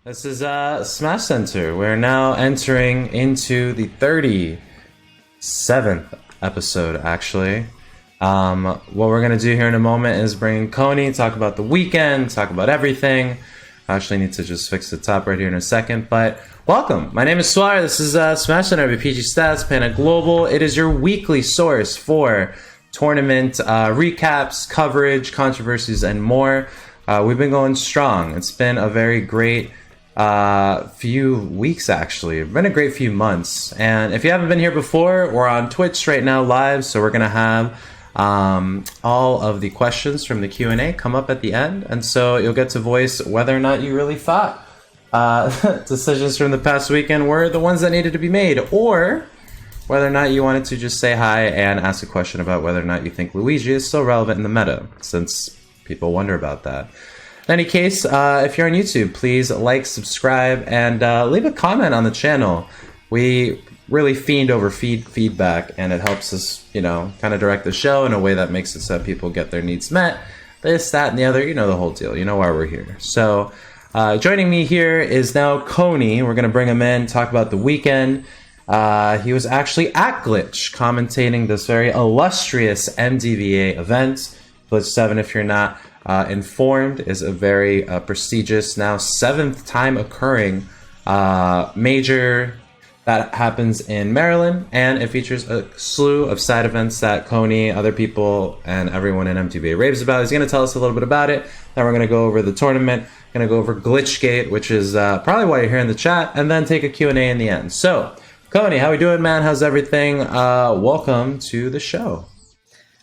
This is Smashcenter. We're now entering into the 37th episode, actually. What we're going to do here in a moment is bring Coney, talk about the weekend, talk about everything. I actually need to just fix the top right here in a second, but welcome. My name is Suar. This is Smashcenter by PGstats, Panda Global. It is your weekly source for tournament recaps, coverage, controversies, and more. We've been going strong. It's been a very great few weeks, actually. It's been a great few months. And if you haven't been here before, we're on Twitch right now live, so we're going to have all of the questions from the Q&A come up at the end. And so you'll get to voice whether or not you really thought decisions from the past weekend were the ones that needed to be made, or whether or not you wanted to just say hi and ask a question about whether or not you think Luigi is still relevant in the meta, since people wonder about that. In any case, if you're on YouTube, please like, subscribe, and leave a comment on the channel. We really fiend over feedback, and it helps us, kind of direct the show in a way that makes it so that people get their needs met. This, that, and the other, the whole deal. You know why we're here. So, joining me here is now Coney. We're going to bring him in, talk about the weekend. He was actually at Glitch, commentating this very illustrious MDVA event. Glitch 7, if you're not informed, is a very prestigious, now 7th time occurring major that happens in Maryland, and it features a slew of side events that Coney, other people, and everyone in MTV raves about. He's going to tell us a little bit about it. Then we're going to go over the tournament, going to go over Glitchgate, which is probably why you're here in the chat, and then take a Q&A in the end. So, Coney, how we doing, man? How's everything? Welcome to the show.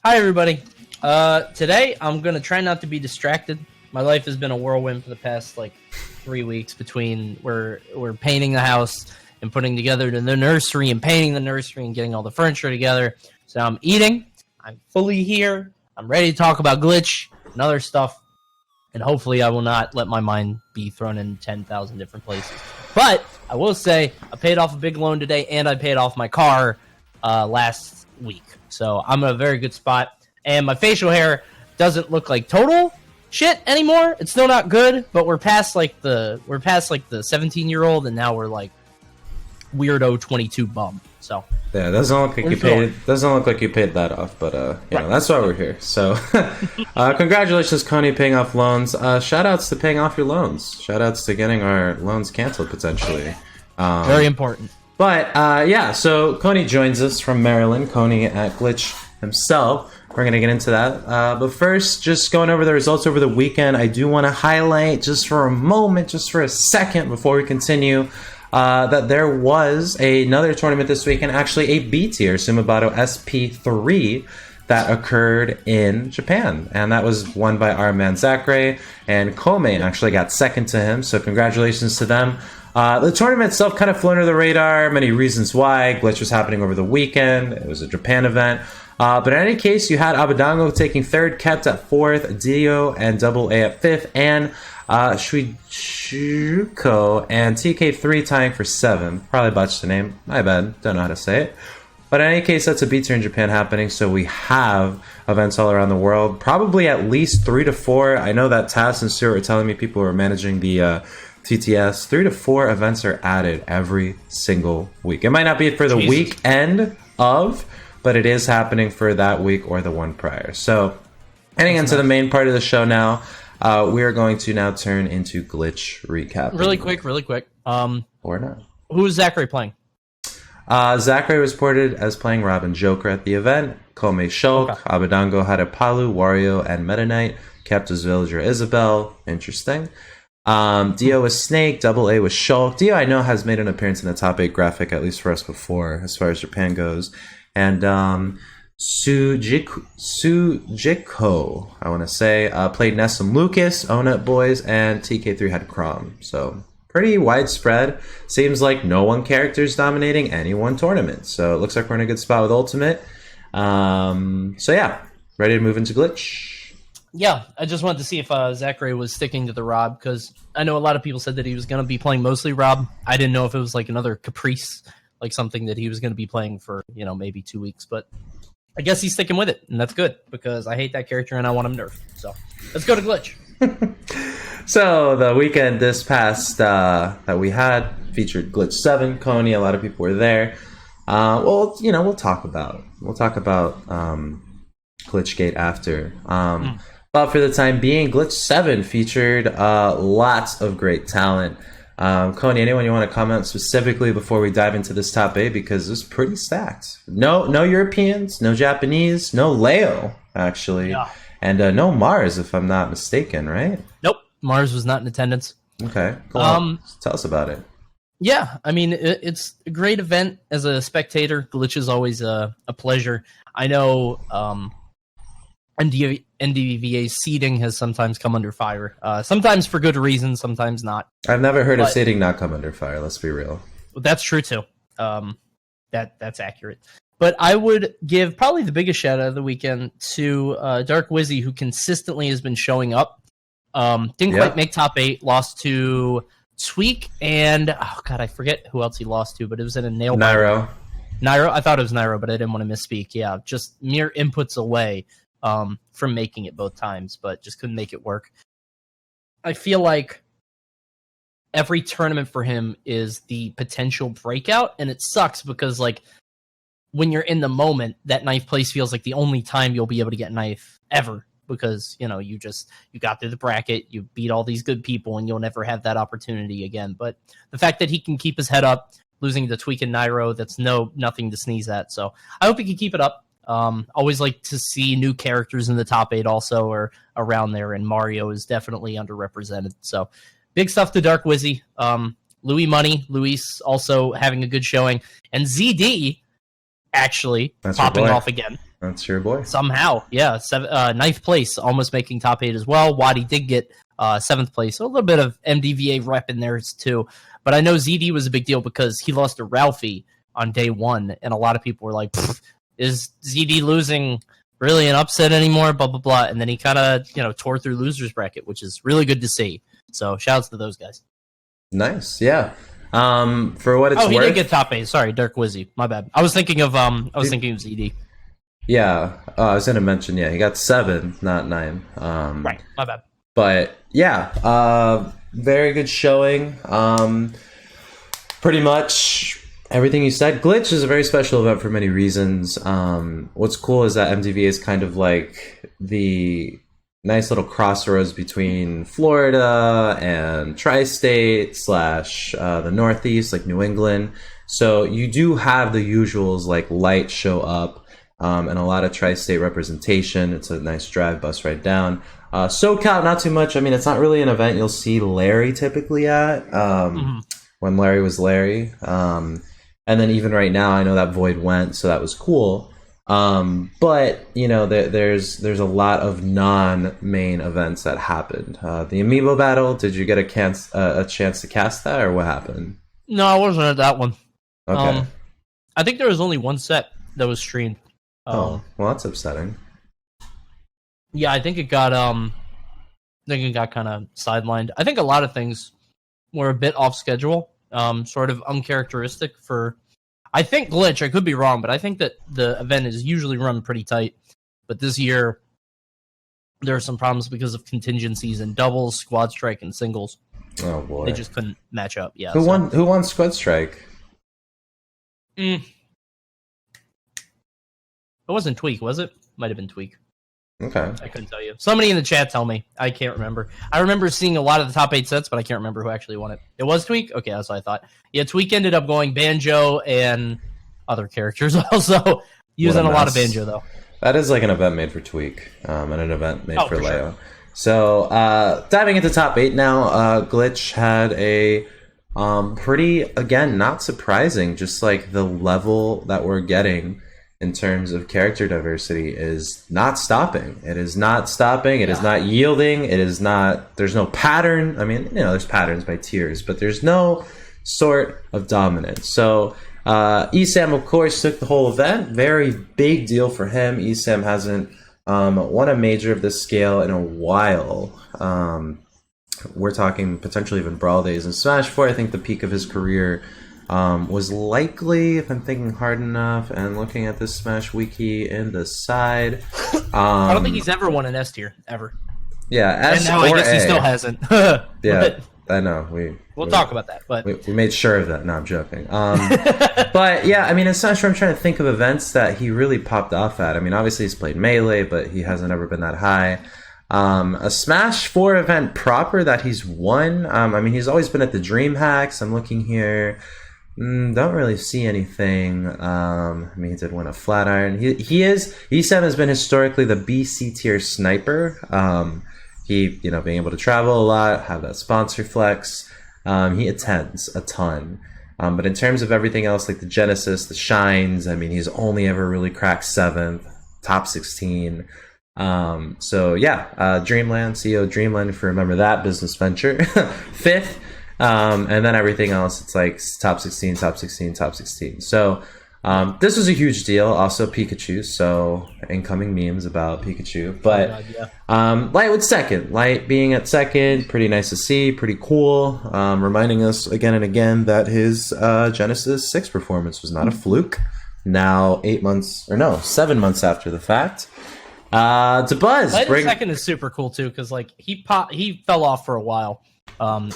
Hi, everybody. Today, I'm going to try not to be distracted. My life has been a whirlwind for the past, 3 weeks between we're painting the house and putting together the nursery and painting the nursery and getting all the furniture together. So I'm eating. I'm fully here. I'm ready to talk about Glitch and other stuff. And hopefully I will not let my mind be thrown in 10,000 different places. But I will say I paid off a big loan today, and I paid off my car last week. So I'm in a very good spot. And my facial hair doesn't look like total shit anymore. It's still not good, but we're past the 17-year-old, and now we're weirdo 22 bum. So yeah, doesn't look like you paid that off, but right. That's why we're here. So congratulations, Coney, paying off loans. Shout outs to paying off your loans. Shout outs to getting our loans canceled potentially. Very important. But so Coney joins us from Maryland. Coney at Glitch himself. We're going to get into that. But first, just going over the results over the weekend, I do want to highlight just for a moment, just for a second before we continue, that there was another tournament this weekend, actually a B tier, Sumabato SP3, that occurred in Japan. And that was won by our man Zachary, and Coney actually got second to him, so congratulations to them. The tournament itself kind of flew under the radar, many reasons why. Glitch was happening over the weekend. It was a Japan event. But in any case, you had Abadango taking third, Kept at fourth, Dio and Double A at fifth, and Shuiko and TK3 tying for seventh. Probably botched the name. My bad. Don't know how to say it. But in any case, that's a B tier in Japan happening, so we have events all around the world. Probably at least 3 to 4. I know that Tass and Stuart were telling me people who are managing the TTS. 3 to 4 events are added every single week. It might not be for the weekend of, but it is happening for that week or the one prior. So, heading into the main part of the show now, we are going to now turn into Glitch recap. Really quick. Or not. Who is Zachary playing? Zachary was reported as playing Robin Joker at the event. Kome Shulk, okay. Abadango had a Palu, Wario, and Meta Knight. Kept as Villager Isabel. Interesting. Dio was Snake, Double A was Shulk. Dio, I know, has made an appearance in the top 8 graphic, at least for us before, as far as Japan goes. And Sujiko, I want to say, played Ness and Lucas, Onut Boys, and TK3 had Crom. So pretty widespread. Seems like no one character is dominating any one tournament. So it looks like we're in a good spot with Ultimate. Ready to move into Glitch? Yeah, I just wanted to see if Zachary was sticking to the Rob, because I know a lot of people said that he was going to be playing mostly Rob. I didn't know if it was another Caprice, something that he was going to be playing for, maybe 2 weeks. But I guess he's sticking with it, and that's good, because I hate that character and I want him nerfed. So let's go to Glitch. So the weekend this past that we had featured Glitch 7, Coney. A lot of people were there. Well, we'll talk about Glitchgate after. But for the time being, Glitch 7 featured lots of great talent. Coney, anyone you want to comment specifically before we dive into this top 8? Because it's pretty stacked. No Europeans, no Japanese, no Leo, actually. Yeah. And no Mars, if I'm not mistaken, right? Nope. Mars was not in attendance. Okay. Cool. Tell us about it. Yeah, I mean, it's a great event as a spectator. Glitch is always a pleasure. I know NDVA's seeding has sometimes come under fire. Sometimes for good reasons, sometimes not. I've never heard of seeding not come under fire, let's be real. That's true, too. That's accurate. But I would give probably the biggest shout out of the weekend to Dark Wizzy, who consistently has been showing up. Didn't quite make top 8, lost to Tweak, and I forget who else he lost to, but it was in a nail biter. Nairo? I thought it was Nairo, but I didn't want to misspeak. Yeah, just mere inputs away from making it both times, but just couldn't make it work. I feel like every tournament for him is the potential breakout, and it sucks because, like, when you're in the moment, that ninth place feels like the only time you'll be able to get ninth ever. Because, you got through the bracket, you beat all these good people, and you'll never have that opportunity again. But the fact that he can keep his head up, losing to Tweak and Nairo, that's nothing to sneeze at. So I hope he can keep it up. Always like to see new characters in the top 8 also or around there, and Mario is definitely underrepresented. So big stuff to Dark Wizzy. Louis Money, Luis also having a good showing, and ZD actually popping off again. That's your boy. Somehow, yeah. Ninth place, almost making top 8 as well. Wadi did get 7th place, so a little bit of MDVA rep in there too. But I know ZD was a big deal because he lost to Ralphie on day 1, and a lot of people were like, is ZD losing really an upset anymore? Blah, blah, blah. And then he kind of, tore through loser's bracket, which is really good to see. So shouts to those guys. Nice, yeah. For what it's worth. Oh, he did get top 8. Sorry, Dark Wizzy. My bad. I was thinking of ZD. Yeah, I was going to mention, he got 7, not 9. Right, my bad. But, yeah, very good showing. Pretty much everything you said. Glitch is a very special event for many reasons. What's cool is that MDVA is kind of like the nice little crossroads between Florida and Tri-State / the Northeast, like New England. So you do have the usuals like Light show up. And a lot of Tri-State representation. It's a nice drive, bus ride down. SoCal, not too much. I mean, it's not really an event you'll see Larry typically at when Larry was Larry. And then even right now, I know that Void went, so that was cool. But, there's a lot of non-main events that happened. The Amiibo battle, did you get a chance to cast that, or what happened? No, I wasn't at that one. Okay. I think there was only one set that was streamed. Well, that's upsetting. Yeah, I think it got kind of sidelined. I think a lot of things were a bit off schedule, sort of uncharacteristic for. I think Glitch. I could be wrong, but I think that the event is usually run pretty tight. But this year, there are some problems because of contingencies in doubles, squad strike, and singles. Oh boy, they just couldn't match up. Yeah, who won squad strike? It wasn't Tweak, was it? Might have been Tweak. Okay. I couldn't tell you. Somebody in the chat tell me. I can't remember. I remember seeing a lot of the top 8 sets, but I can't remember who actually won it. It was Tweak? Okay, that's what I thought. Yeah, Tweak ended up going Banjo and other characters also. Using a lot of Banjo, though. That is like an event made for Tweak and an event made for Leo. Sure. So, diving into top 8 now, Glitch had a pretty, again, not surprising, just like the level that we're getting in terms of character diversity is not stopping. It is not stopping. It is not yielding. It is not, there's no pattern. I mean, there's patterns by tiers, but there's no sort of dominance. So ESAM, of course, took the whole event. Very big deal for him. ESAM hasn't won a major of this scale in a while. We're talking potentially even Brawl Days and Smash 4. I think the peak of his career was likely, if I'm thinking hard enough and looking at the Smash Wiki in the side. I don't think he's ever won an S tier, ever. Yeah, And S now or I guess A. he still hasn't. Yeah, But I know. we'll talk about that. But we made sure of that. No, I'm joking. But yeah, I mean, it's not sure. I'm trying to think of events that he really popped off at. I mean, obviously he's played Melee, but he hasn't ever been that high. A Smash 4 event proper that he's won. I mean, he's always been at the Dream Hacks. I'm looking here. Don't really see anything. I mean, he did win a flat iron. ESAM has been historically the BC tier sniper. He, being able to travel a lot, have that sponsor flex. He attends a ton. But in terms of everything else, like the Genesis, the Shines, I mean, he's only ever really cracked 7th, top 16. So yeah, Dreamland, CEO Dreamland, if you remember that business venture, 5th. And then everything else, it's like top 16, top 16, top 16. So this was a huge deal. Also Pikachu, so incoming memes about Pikachu. But Light with second. Light being at second, pretty nice to see, pretty cool. Reminding us again and again that his Genesis 6 performance was not a fluke. Now 7 months after the fact. To Buzz. Second is super cool too, because like he fell off for a while.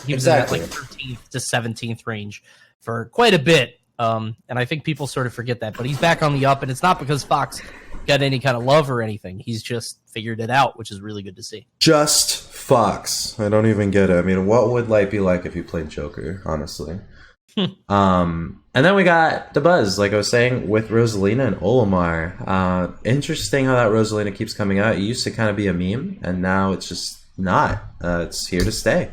He was in that like 13th to 17th range for quite a bit. And I think people sort of forget that, but he's back on the up, and it's not because Fox got any kind of love or anything. He's just figured it out, which is really good to see. Just Fox. I don't even get it. I mean, what would Light be like if he played Joker, honestly? And then we got the Buzz, like I was saying, with Rosalina and Olimar. Interesting how that Rosalina keeps coming out. It used to kind of be a meme, and now it's just not. It's here to stay.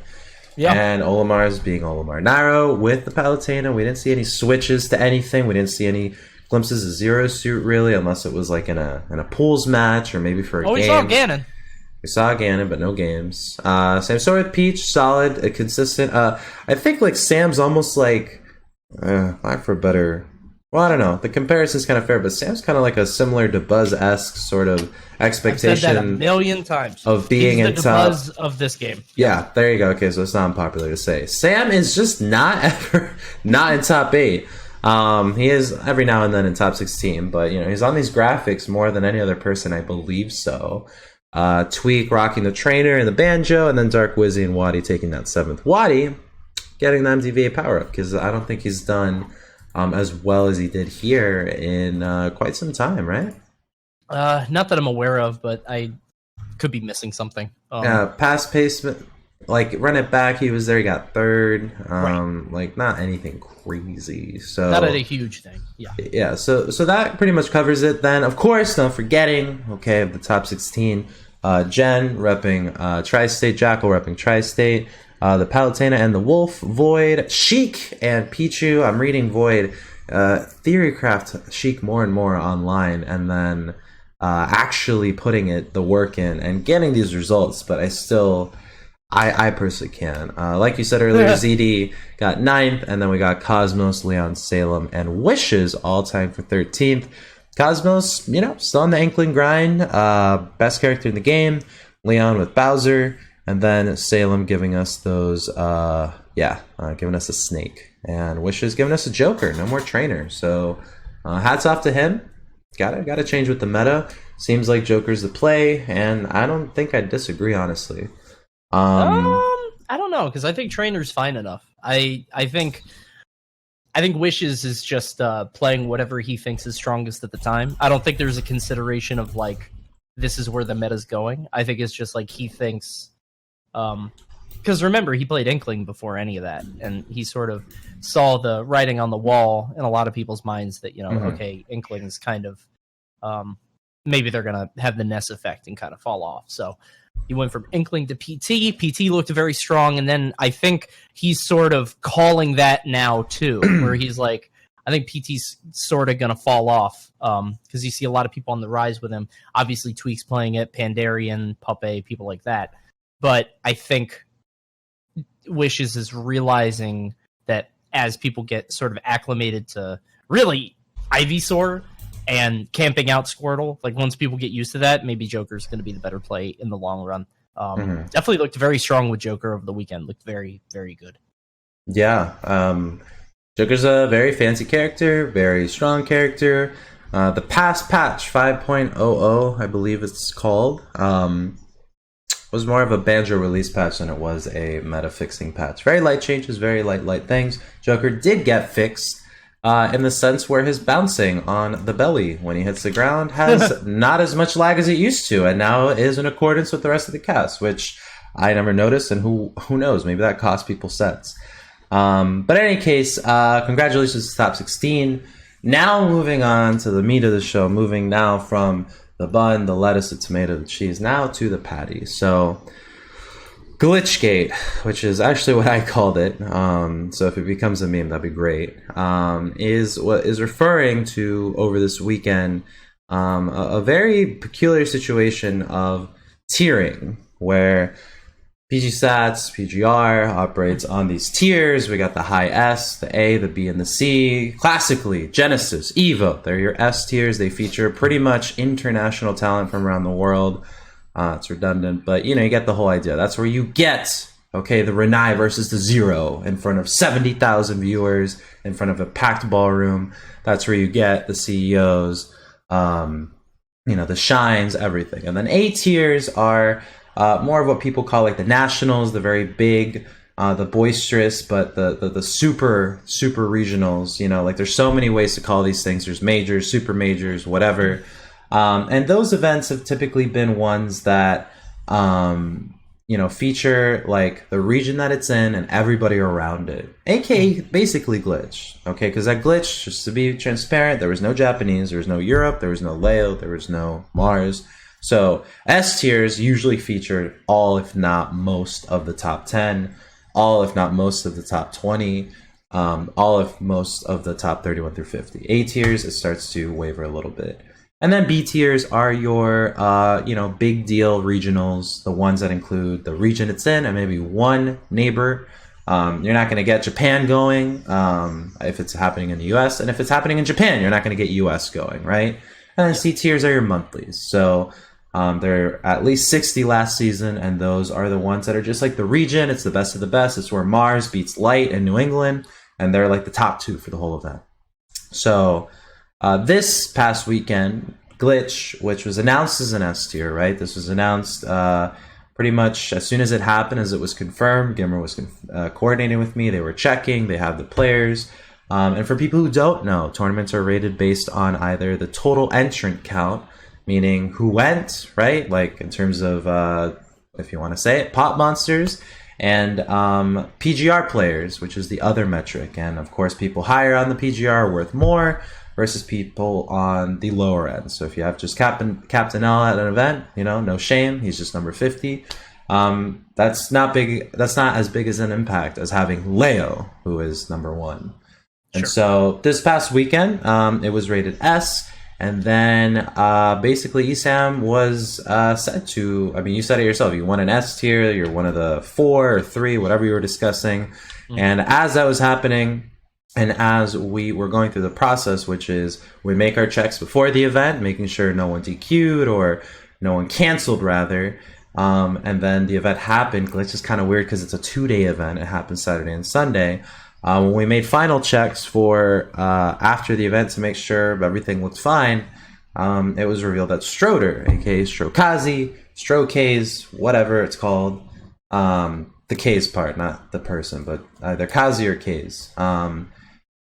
Yeah. And Olimar is being Olimar. Naro with the Palutena. We didn't see any switches to anything. We didn't see any glimpses of Zero Suit, really, unless it was like in a pools match or maybe for a game. We saw Ganon. We saw Ganon, but no games. Same story with Peach. Solid, consistent. I think like Sam's almost like, lack for a better... Well, I don't know. The comparison's kind of fair, but Sam's kind of like a similar to Buzz-esque sort of expectation. I've said that a million times. Of being in top. Buzz of this game. Yeah, there you go. Okay, so it's not unpopular to say. Sam is just not in top 8. He is every now and then in top 16, but he's on these graphics more than any other person, I believe so. Tweak rocking the trainer and the banjo, and then Dark Wizzy and Waddy taking that 7th. Waddy getting the MDVA power up, because I don't think he's done as well as he did here in quite some time, right? Not that I'm aware of, but I could be missing something. Pass pacement, like run it back, he was there, he got 3rd. Right. Like not anything crazy. So not a huge thing. Yeah. Yeah, so that pretty much covers it. Then of course, not forgetting, okay, the top 16, Jen repping Tri-State, Jackal repping Tri-State. The Palutena and the Wolf, Void, Sheik, and Pichu. I'm reading Void, Theorycraft Sheik more and more online, and then actually putting the work in and getting these results. But I personally can. Like you said earlier, ZD got 9th, and then we got Cosmos, Leon, Salem, and Wishes all tied for 13th. Cosmos, still on the Inkling grind. Best character in the game. Leon with Bowser. And then Salem giving us those, giving us a snake. And Wishes giving us a Joker. No more trainer. So hats off to him. Gotta change with the meta. Seems like Joker's the play, and I don't think I disagree, honestly. I don't know, because I think trainer's fine enough. I think Wishes is just playing whatever he thinks is strongest at the time. I don't think there's a consideration of like this is where the meta's going. I think it's just like he thinks. Because remember, he played Inkling before any of that, and he sort of saw the writing on the wall in a lot of people's minds that, okay, Inkling's kind of, maybe they're going to have the Ness effect and kind of fall off. So he went from Inkling to PT. PT looked very strong, and then I think he's sort of calling that now, too, where he's like, I think PT's sort of going to fall off, because you see a lot of people on the rise with him. Obviously, Tweak's playing it, Pandarian, Puppe, people like that. But I think Wishes is realizing that as people get sort of acclimated to really Ivysaur and camping out Squirtle, like once people get used to that, maybe Joker's going to be the better play in the long run. Definitely looked very strong with Joker over the weekend. Looked very, very good. Yeah. Joker's a very fancy character, very strong character. The Pass Patch 5.00, I believe it's called, was more of a banjo release patch than it was a meta fixing patch. Very light changes, very light things. Joker did get fixed in the sense where his bouncing on the belly when he hits the ground has not as much lag as it used to, and now is in accordance with the rest of the cast, which I never noticed, and who knows, maybe that cost people sets. But in any case, congratulations to top 16. Now moving on to the meat of the show, moving now from the bun, the lettuce, the tomato, the cheese, now to the patty. So Glitchgate, which is actually what I called it, so if it becomes a meme, that'd be great, is what is referring to over this weekend a very peculiar situation of tiering, where PGstats, PGR operates on these tiers. We got the high S, the A, the B, and the C. Classically, Genesis, Evo, they're your S tiers. They feature pretty much international talent from around the world. It's redundant, but you get the whole idea. That's where you get, the Renai versus the Zero in front of 70,000 viewers, in front of a packed ballroom. That's where you get the CEOs, the shines, everything. And then A tiers are more of what people call like the nationals, the very big, the boisterous, but the super regionals. Like there's so many ways to call these things. There's majors, super majors, whatever. And those events have typically been ones that, feature like the region that it's in and everybody around it, aka basically glitch. Okay, because that glitch, just to be transparent, there was no Japanese, there was no Europe, there was no Leo, there was no Mars. So S tiers usually featured all, if not most, of the top 10, all, if not most, of the top 20, all, if most, of the top 31 through 50. A tiers, it starts to waver a little bit. And then B tiers are your, big deal regionals, the ones that include the region it's in and maybe one neighbor. You're not going to get Japan going if it's happening in the US. And if it's happening in Japan, you're not going to get US going, right? And then C tiers are your monthlies. So there are at least 60 last season, and those are the ones that are just like the region. It's the best of the best. It's where Mars beats Light in New England, and they're like the top two for the whole event. So this past weekend, Glitch, which was announced as an S tier, right? This was announced pretty much as soon as it happened, as it was confirmed. Gimmer was coordinating with me. They were checking. They have the players. And for people who don't know, tournaments are rated based on either the total entrant count, meaning who went, right? Like in terms of, if you want to say it, pop monsters, and PGR players, which is the other metric. And of course, people higher on the PGR are worth more versus people on the lower end. So if you have just Captain L at an event, no shame. He's just number 50. That's not big. That's not as big as an impact as having Leo, who is number 1. And so this past weekend, it was rated S. And then basically ESAM was set to, you said it yourself, you won an S tier, you're one of the 4 or 3, whatever you were discussing. Mm-hmm. And as that was happening, and as we were going through the process, which is we make our checks before the event, making sure no one DQ'd or no one canceled, rather. And then the event happened. Glitch is kind of weird because it's a 2-day event. It happened Saturday and Sunday. When we made final checks for after the event to make sure everything looked fine, it was revealed that Stroder, aka Strokazi, Strokaze, whatever it's called, the K's part, not the person, but either Kazi or K's,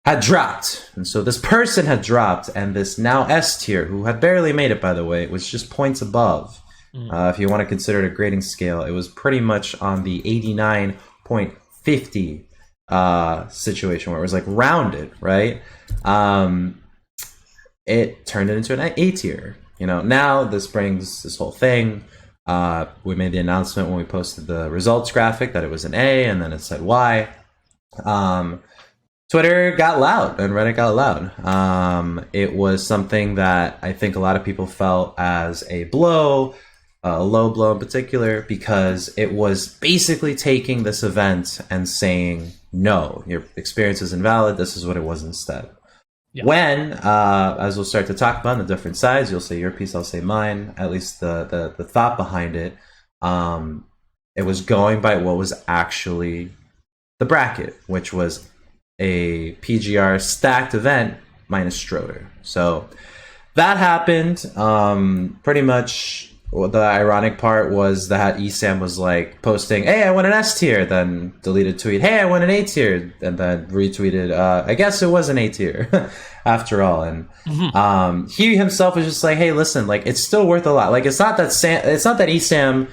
had dropped. And so this person had dropped, and this now S tier, who had barely made it, by the way, was just points above. If you want to consider it a grading scale, it was pretty much on the 89.50 situation where it was like rounded, right? It turned it into an A tier. Now this brings this whole thing. We made the announcement when we posted the results graphic that it was an A, and then it said Y. Twitter got loud and Reddit got loud. It was something that I think a lot of people felt as a blow, a low blow in particular, because it was basically taking this event and saying, no, your experience is invalid. This is what it was instead. Yeah. When, as we'll start to talk about on the different sides, you'll say your piece, I'll say mine, at least the thought behind it, it was going by what was actually the bracket, which was a PGR stacked event minus Stroder. So that happened. Pretty much the ironic part was that ESAM was like posting, "Hey, I won an S tier," then deleted tweet, "Hey, I won an A tier," and then retweeted, "I guess it was an A tier after all." And he himself was just like, "Hey, listen, like it's still worth a lot. Like it's not that ESAM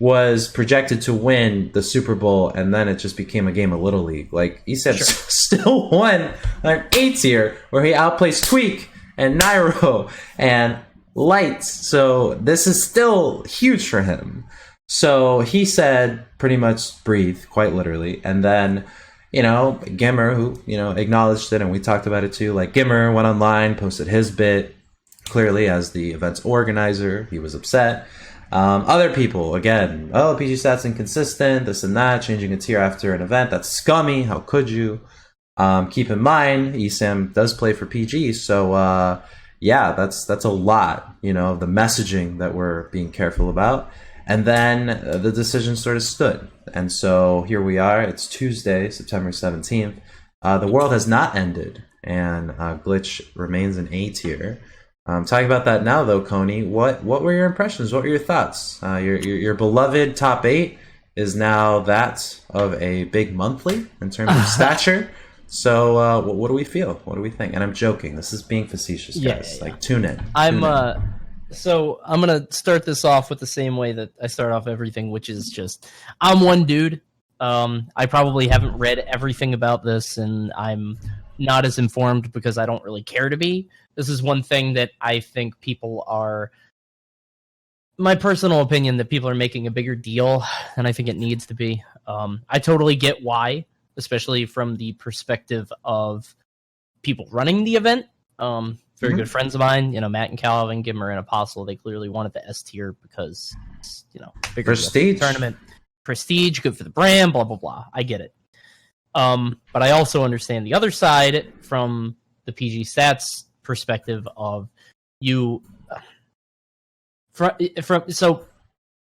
was projected to win the Super Bowl and then it just became a game of Little League. Like ESAM still won an A tier where he outplays Tweak and Nairo and Lights. So this is still huge for him." So he said pretty much breathe, quite literally. And then, Gimmer, who, acknowledged it, and we talked about it too. Like Gimmer went online, posted his bit. Clearly, as the event's organizer, he was upset. Other people, again, PGstats inconsistent, this and that, changing a tier after an event. That's scummy. How could you? Keep in mind, ESAM does play for PG, so yeah, that's a lot, of the messaging that we're being careful about. And then the decision sort of stood. And so here we are. It's Tuesday, September 17th. The world has not ended, and Glitch remains an A tier. Talking about that now, though, Coney, what were your impressions? What were your thoughts? Your beloved top 8 is now that of a big monthly in terms of stature. So what do we feel? What do we think? And I'm joking. This is being facetious, guys. Yeah. Like, tune in. So I'm going to start this off with the same way that I start off everything, which is just, I'm one dude. I probably haven't read everything about this, and I'm not as informed because I don't really care to be. This is one thing that I think people are, my personal opinion, that people are making a bigger deal than I think it needs to be. I totally get why, especially from the perspective of people running the event. Very good friends of mine, Matt and Calvin, Gimmer and Apostle, they clearly wanted the S tier because, bigger prestige tournament, prestige, good for the brand, blah, blah, blah. I get it. But I also understand the other side from the PGstats perspective of you. So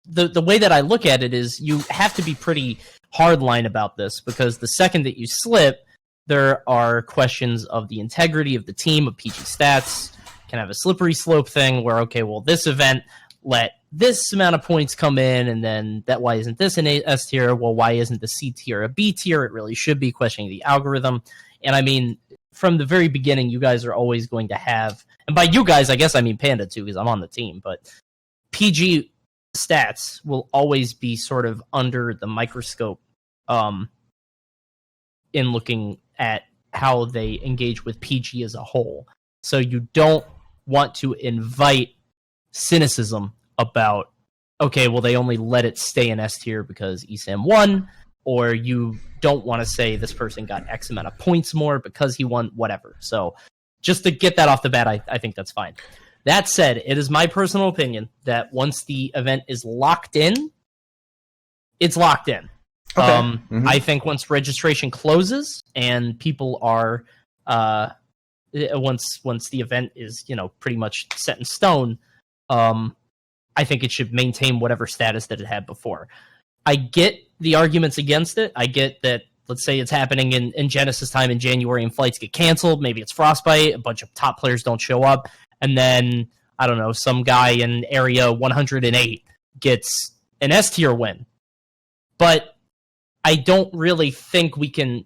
the way that I look at it is you have to be pretty hardline about this, because the second that you slip, there are questions of the integrity of the team, of PGstats. Can have a slippery slope thing where, okay, well, this event let this amount of points come in, and then that, why isn't this an S tier? Well, why isn't the C tier a B tier? It really should be, questioning the algorithm. And I mean, from the very beginning, you guys are always going to have, and by you guys, I guess I mean Panda too, because I'm on the team, but PG stats will always be sort of under the microscope in looking at how they engage with PG as a whole. So you don't want to invite cynicism about, okay, well, they only let it stay in S tier because ESAM won, or you don't want to say this person got X amount of points more because he won, whatever. So just to get that off the bat, I think that's fine. That said, it is my personal opinion that once the event is locked in, it's locked in. Okay. I think once registration closes and people are, once the event is, pretty much set in stone, I think it should maintain whatever status that it had before. I get the arguments against it. I get that, let's say it's happening in Genesis time in January and flights get canceled. Maybe it's Frostbite. A bunch of top players don't show up. And then, I don't know, some guy in area 108 gets an S tier win. But I don't really think we can...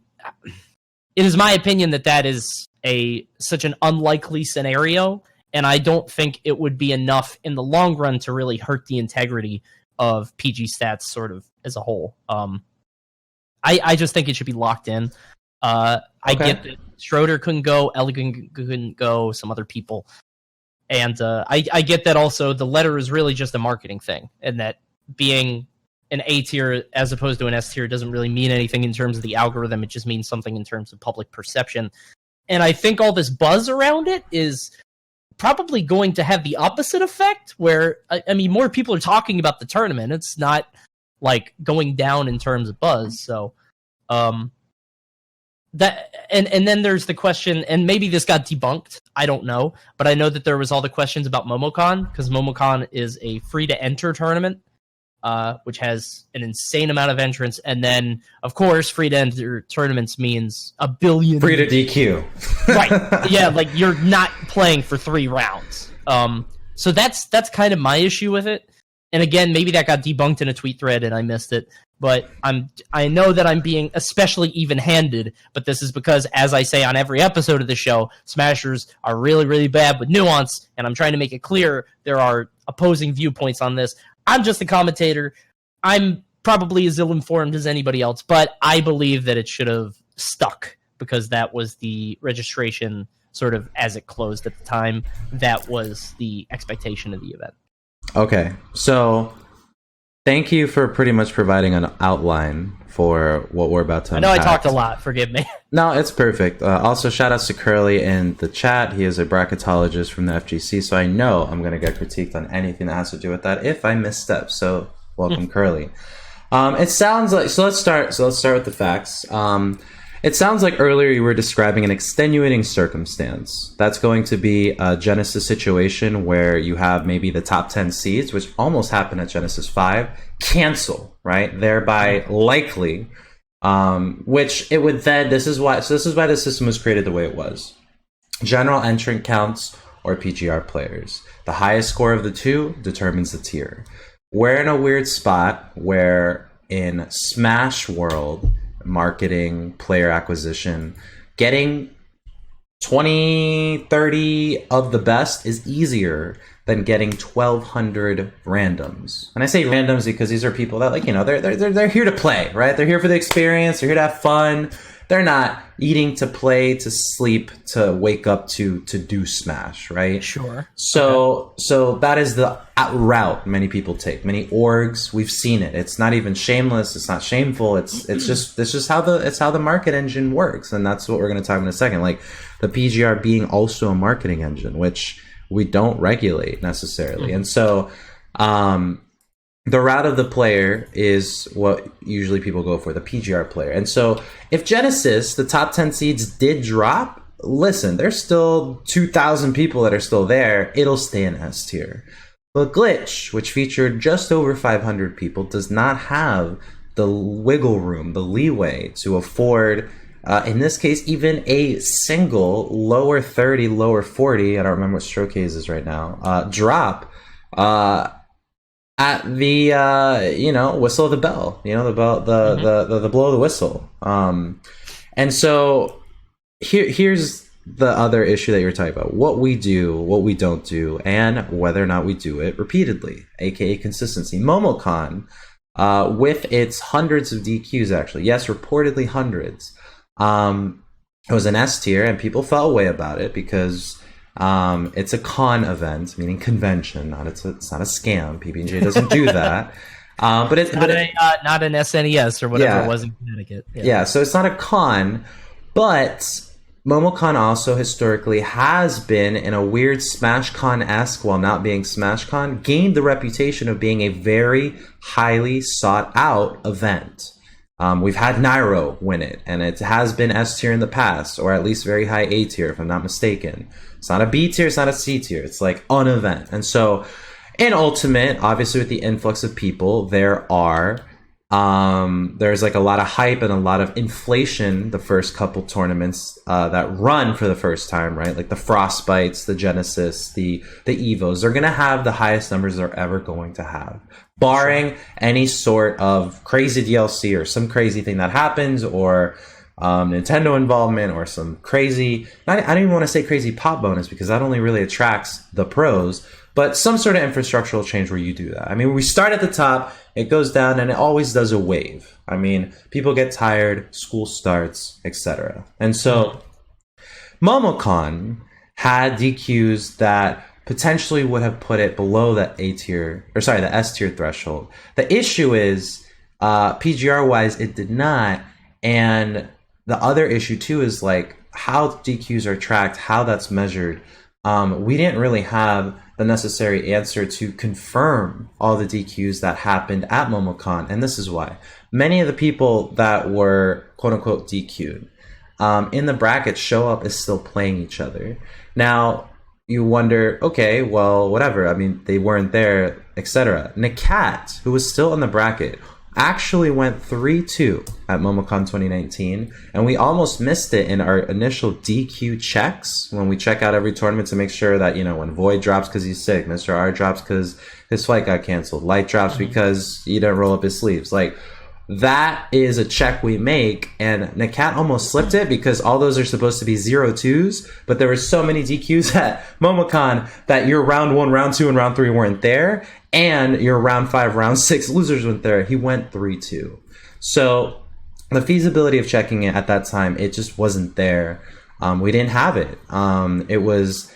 It is my opinion that is such an unlikely scenario, and I don't think it would be enough in the long run to really hurt the integrity of PGstats sort of as a whole. I just think it should be locked in. I get that Schroeder couldn't go, Elegant couldn't go, some other people. And I get that also the letter is really just a marketing thing, and that being an A tier as opposed to an S tier doesn't really mean anything in terms of the algorithm. It just means something in terms of public perception. And I think all this buzz around it is probably going to have the opposite effect, where, I mean, more people are talking about the tournament. It's not like going down in terms of buzz. So that, and then there's the question, and maybe this got debunked, I don't know, but I know that there was all the questions about MomoCon, because MomoCon is a free to enter tournament, which has an insane amount of entrants, and then, of course, free to enter tournaments means a billion. Free to DQ. Right. Yeah, like you're not playing for 3 rounds. So that's kind of my issue with it. and again, maybe that got debunked in a tweet thread and I missed it, but I know that I'm being especially even-handed, but this is because, as I say on every episode of the show, Smashers are really, really bad with nuance, and I'm trying to make it clear there are opposing viewpoints on this. I'm just a commentator. I'm probably as ill-informed as anybody else, but I believe that it should have stuck because that was the registration sort of as it closed at the time. That was the expectation of the event. Okay, so thank you for pretty much providing an outline for what we're about to unpack. I know I talked a lot, forgive me. No, it's perfect. Also, shout out to Curly in the chat. He is a bracketologist from the FGC, so I know I'm going to get critiqued on anything that has to do with that if I misstep. So welcome, Curly. It sounds like, so let's start with the facts. It sounds like earlier you were describing an extenuating circumstance. That's going to be a Genesis situation where you have maybe the top 10 seeds, which almost happened at Genesis 5, cancel, right? Thereby likely, which it would then, this is why the system was created the way it was. General entrant counts or PGR players. The highest score of the two determines the tier. We're in a weird spot where in Smash World, marketing, player acquisition, getting 20, 30 of the best is easier than getting 1,200 randoms. And I say randoms because these are people that, like, you know, they're here to play, right? They're here for the experience. They're here to have fun. They're not eating to play, to sleep, to wake up to do Smash, right? Sure. So that is the route many people take. Many orgs, we've seen it. It's not even shameless. It's not shameful. It's just how the market engine works, and that's what we're going to talk about in a second. Like the PGR being also a marketing engine, which we don't regulate necessarily, and so. The route of the player is what usually people go for, the PGR player. And so if Genesis, the top 10 seeds did drop, listen, there's still 2,000 people that are still there. It'll stay in S tier. But Glitch, which featured just over 500 people, does not have the wiggle room, the leeway to afford, in this case, even a single lower 30, lower 40, I don't remember what stroke haze is right now, drop, at the whistle of the bell, the bell, the blow of the whistle. And so here's the other issue that you're talking about: what we do, what we don't do, and whether or not we do it repeatedly, aka consistency. Momocon, with its hundreds of DQs, actually, yes, reportedly hundreds, it was an S tier, and people felt a way about it because it's a con event, meaning convention. It's not a scam. PB&J doesn't do that. But it's not an SNES or whatever it was in Connecticut. Yeah, so it's not a con, but MomoCon also historically has been in a weird SmashCon-esque, while not being SmashCon, gained the reputation of being a very highly sought out event. We've had Nairo win it, and it has been S tier in the past, or at least very high A tier, if I'm not mistaken. It's not a B tier, it's not a C tier, it's like an event. And so in Ultimate, obviously with the influx of people, there's like a lot of hype and a lot of inflation the first couple tournaments that run for the first time, right? Like the Frostbites, the Genesis, the Evos, they're going to have the highest numbers they're ever going to have, barring any sort of crazy DLC or some crazy thing that happens, or Nintendo involvement, or some crazy, I don't even want to say crazy pop bonus, because that only really attracts the pros, but some sort of infrastructural change where you do that. I mean, we start at the top, it goes down, and it always does a wave. I mean, people get tired, school starts, etc. And so MomoCon had DQs that potentially would have put it below the the S tier threshold. The issue is, PGR wise, it did not. And the other issue too is like how DQs are tracked, how that's measured. We didn't really have the necessary answer to confirm all the DQs that happened at MomoCon, and this is why. Many of the people that were quote-unquote DQ'd in the bracket show up as still playing each other. Now, you wonder, okay, well, whatever. I mean, they weren't there, etc. Nakat, who was still in the bracket, actually went 3-2 at MomoCon 2019, and we almost missed it in our initial DQ checks when we check out every tournament to make sure that, you know, when Void drops because he's sick, Mr. R drops because his flight got canceled, Light drops because he didn't roll up his sleeves. Like, that is a check we make, and Nakat almost slipped it because all those are supposed to be 0-2s, but there were so many DQs at MomoCon that your round 1, round 2, and round 3 weren't there, and your round 5, round 6 losers weren't there. He went 3-2. So the feasibility of checking it at that time, it just wasn't there. We didn't have it. It was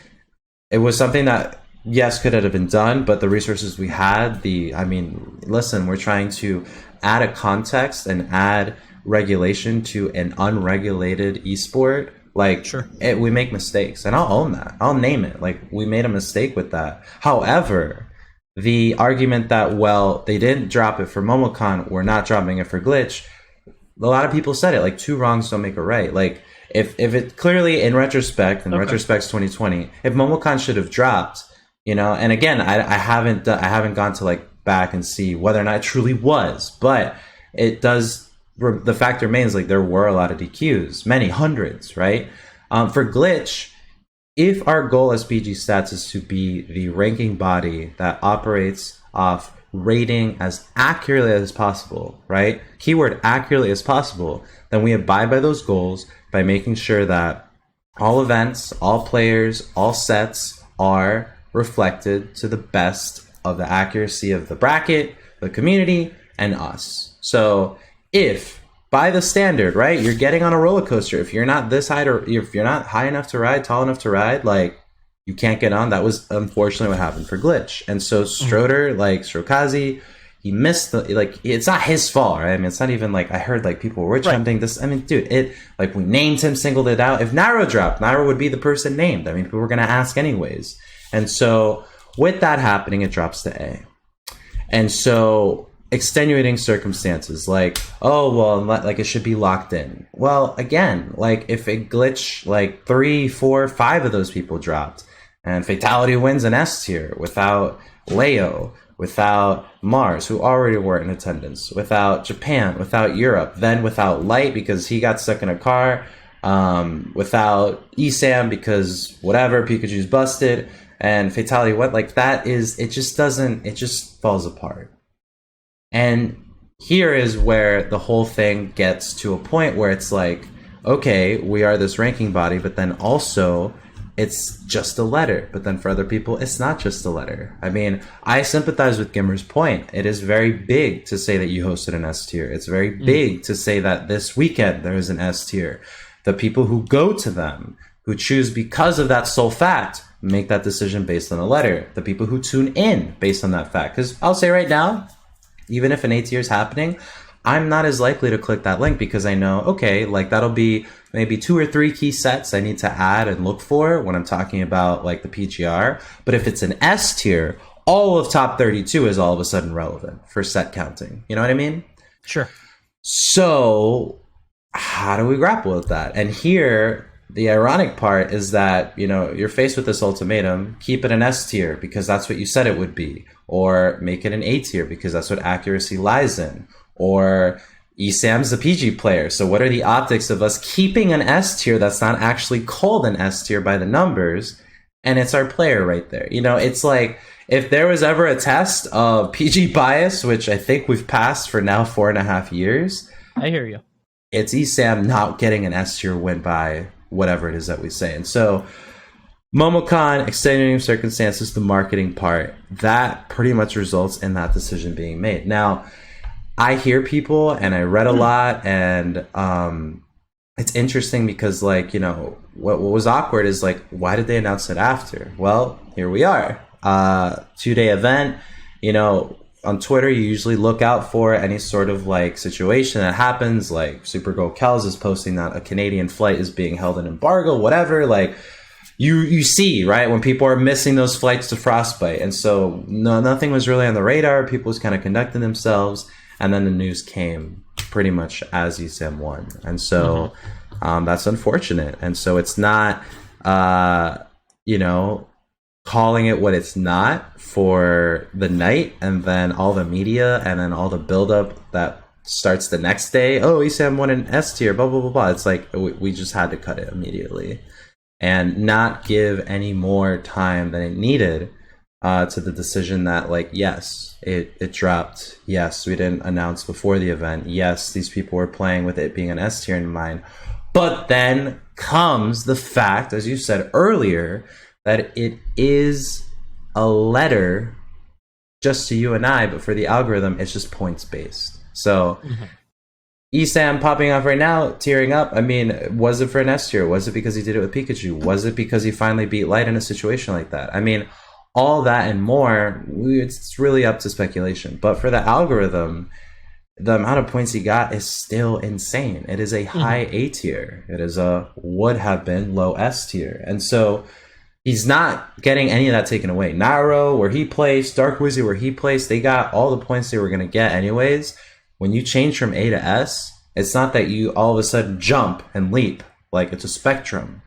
something that, yes, could have been done, but the resources we had, listen, we're trying to add a context and add regulation to an unregulated esport. Like, sure. We make mistakes, and I'll own that. I'll name it. Like, we made a mistake with that. However, the argument that, well, they didn't drop it for MomoCon, we're not dropping it for Glitch, a lot of people said it, like, 2 wrongs don't make a right. Like, if it clearly, in retrospect, retrospect's 2020, if MomoCon should have dropped, you know, and again, I haven't gone to, like, back and see whether or not it truly was, but it does, the fact remains, like, there were a lot of DQs, many hundreds, right? For Glitch, if our goal as PGstats is to be the ranking body that operates off rating as accurately as possible, right? Keyword accurately as possible, then we abide by those goals by making sure that all events, all players, all sets are reflected to the best of the accuracy of the bracket, the community, and us. So if by the standard, right, you're getting on a roller coaster, if you're not this high, or if you're not high enough to ride, tall enough to ride, like, you can't get on. That was unfortunately what happened for Glitch. And so Stroder, like Strokazi, he missed the, like, it's not his fault, right? I mean, it's not even like, I heard like people were chanting this. I mean, dude, it, like, we named him, singled it out. If Nairo dropped, Nairo would be the person named. I mean, people were going to ask anyways. And so with that happening, it drops to A. And so extenuating circumstances, like, oh, well, like, it should be locked in. Well, again, like, if a Glitch, like 3, 4, 5 of those people dropped, and Fatality wins an S tier without Leo, without Mars, who already were in attendance, without Japan, without Europe, then without Light because he got stuck in a car, without ESAM because whatever, Pikachu's busted, and Fatality went, like, that is, it just falls apart. And here is where the whole thing gets to a point where it's like, okay, we are this ranking body, but then also it's just a letter. But then for other people, it's not just a letter. I mean, I sympathize with Gimmer's point. It is very big to say that you hosted an S tier. It's very big to say that this weekend there is an S tier. The people who go to them, who choose because of that sole fact, make that decision based on a letter. The people who tune in based on that fact. Because I'll say right now, even if an A tier is happening, I'm not as likely to click that link because I know, okay, like, that'll be maybe 2 or 3 key sets I need to add and look for when I'm talking about, like, the PGR. But if it's an S tier, all of top 32 is all of a sudden relevant for set counting. You know what I mean? Sure. So how do we grapple with that? And here, the ironic part is that, you know, you're faced with this ultimatum: keep it an S tier because that's what you said it would be, or make it an A tier because that's what accuracy lies in, or ESAM's the PG player, so what are the optics of us keeping an S tier that's not actually called an S tier by the numbers, and it's our player right there? You know, it's like, if there was ever a test of PG bias, which I think we've passed for now 4.5 years, I hear you, it's ESAM not getting an S tier win by whatever it is that we say. And so MomoCon, extenuating circumstances, the marketing part, that pretty much results in that decision being made. Now, I hear people, and I read a lot, and it's interesting because, like, you know, what was awkward is, like, why did they announce it after? Well, here we are. 2-day event. You know, on Twitter, you usually look out for any sort of, like, situation that happens, like Supergirl Kells is posting that a Canadian flight is being held in embargo, whatever, like, you see, right, when people are missing those flights to Frostbite. And so nothing was really on the radar. People was kind of conducting themselves. And then the news came pretty much as ESAM won. And so that's unfortunate. And so it's not, you know, calling it what it's not for the night, and then all the media and then all the buildup that starts the next day. Oh, ESAM won an S tier, blah blah blah blah. It's like we just had to cut it immediately and not give any more time than it needed to the decision that, like, yes, it dropped. Yes, we didn't announce before the event. Yes, these people were playing with it being an S tier in mind. But then comes the fact, as you said earlier, that it is a letter just to you and I, but for the algorithm, it's just points based. So ESAM popping off right now, tearing up. I mean, was it for an S tier? Was it because he did it with Pikachu? Was it because he finally beat Light in a situation like that? I mean, all that and more, it's really up to speculation. But for the algorithm, the amount of points he got is still insane. It is a high A tier. It is a would have been low S tier. And so he's not getting any of that taken away. Nairo, where he placed, Dark Wizzy, where he placed, they got all the points they were going to get anyways. When you change from A to S, it's not that you all of a sudden jump and leap. Like, it's a spectrum.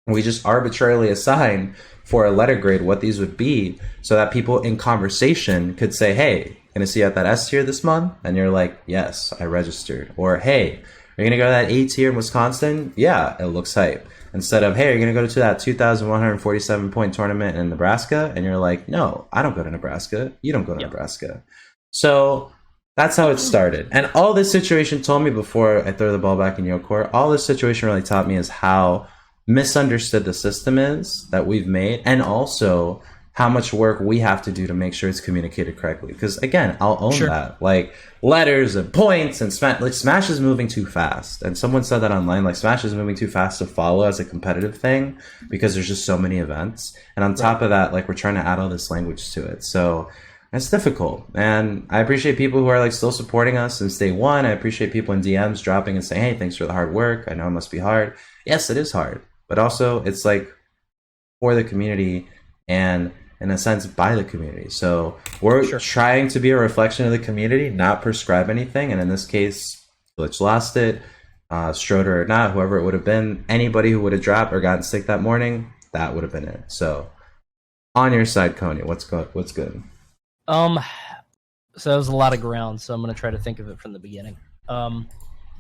We just arbitrarily assign for a letter grade what these would be so that people in conversation could say, hey, gonna see you at that S tier this month? And you're like, yes, I registered. Or, hey, are you gonna go to that A tier in Wisconsin? Yeah, it looks hype. Instead of, hey, are you gonna go to that 2,147 point tournament in Nebraska? And you're like, no, I don't go to Nebraska. You don't go to Nebraska. So that's how it started. And all this situation told me, before I throw the ball back in your court, all this situation really taught me is how misunderstood the system is that we've made, and also how much work we have to do to make sure it's communicated correctly. Because again, I'll own that. Like, letters and points and Smash is moving too fast. And someone said that online, like, Smash is moving too fast to follow as a competitive thing because there's just so many events. And on top of that, like, we're trying to add all this language to it. So it's difficult. And I appreciate people who are, like, still supporting us since day one. I appreciate people in DMs dropping and saying, hey, thanks for the hard work. I know it must be hard. Yes, it is hard. But also, it's like for the community and, in a sense, by the community. So we're trying to be a reflection of the community, not prescribe anything. And in this case, Glitch lost it. Stroder or not, whoever it would have been, anybody who would have dropped or gotten sick that morning, that would have been it. So on your side, Coney, what's good? So that was a lot of ground, so I'm going to try to think of it from the beginning.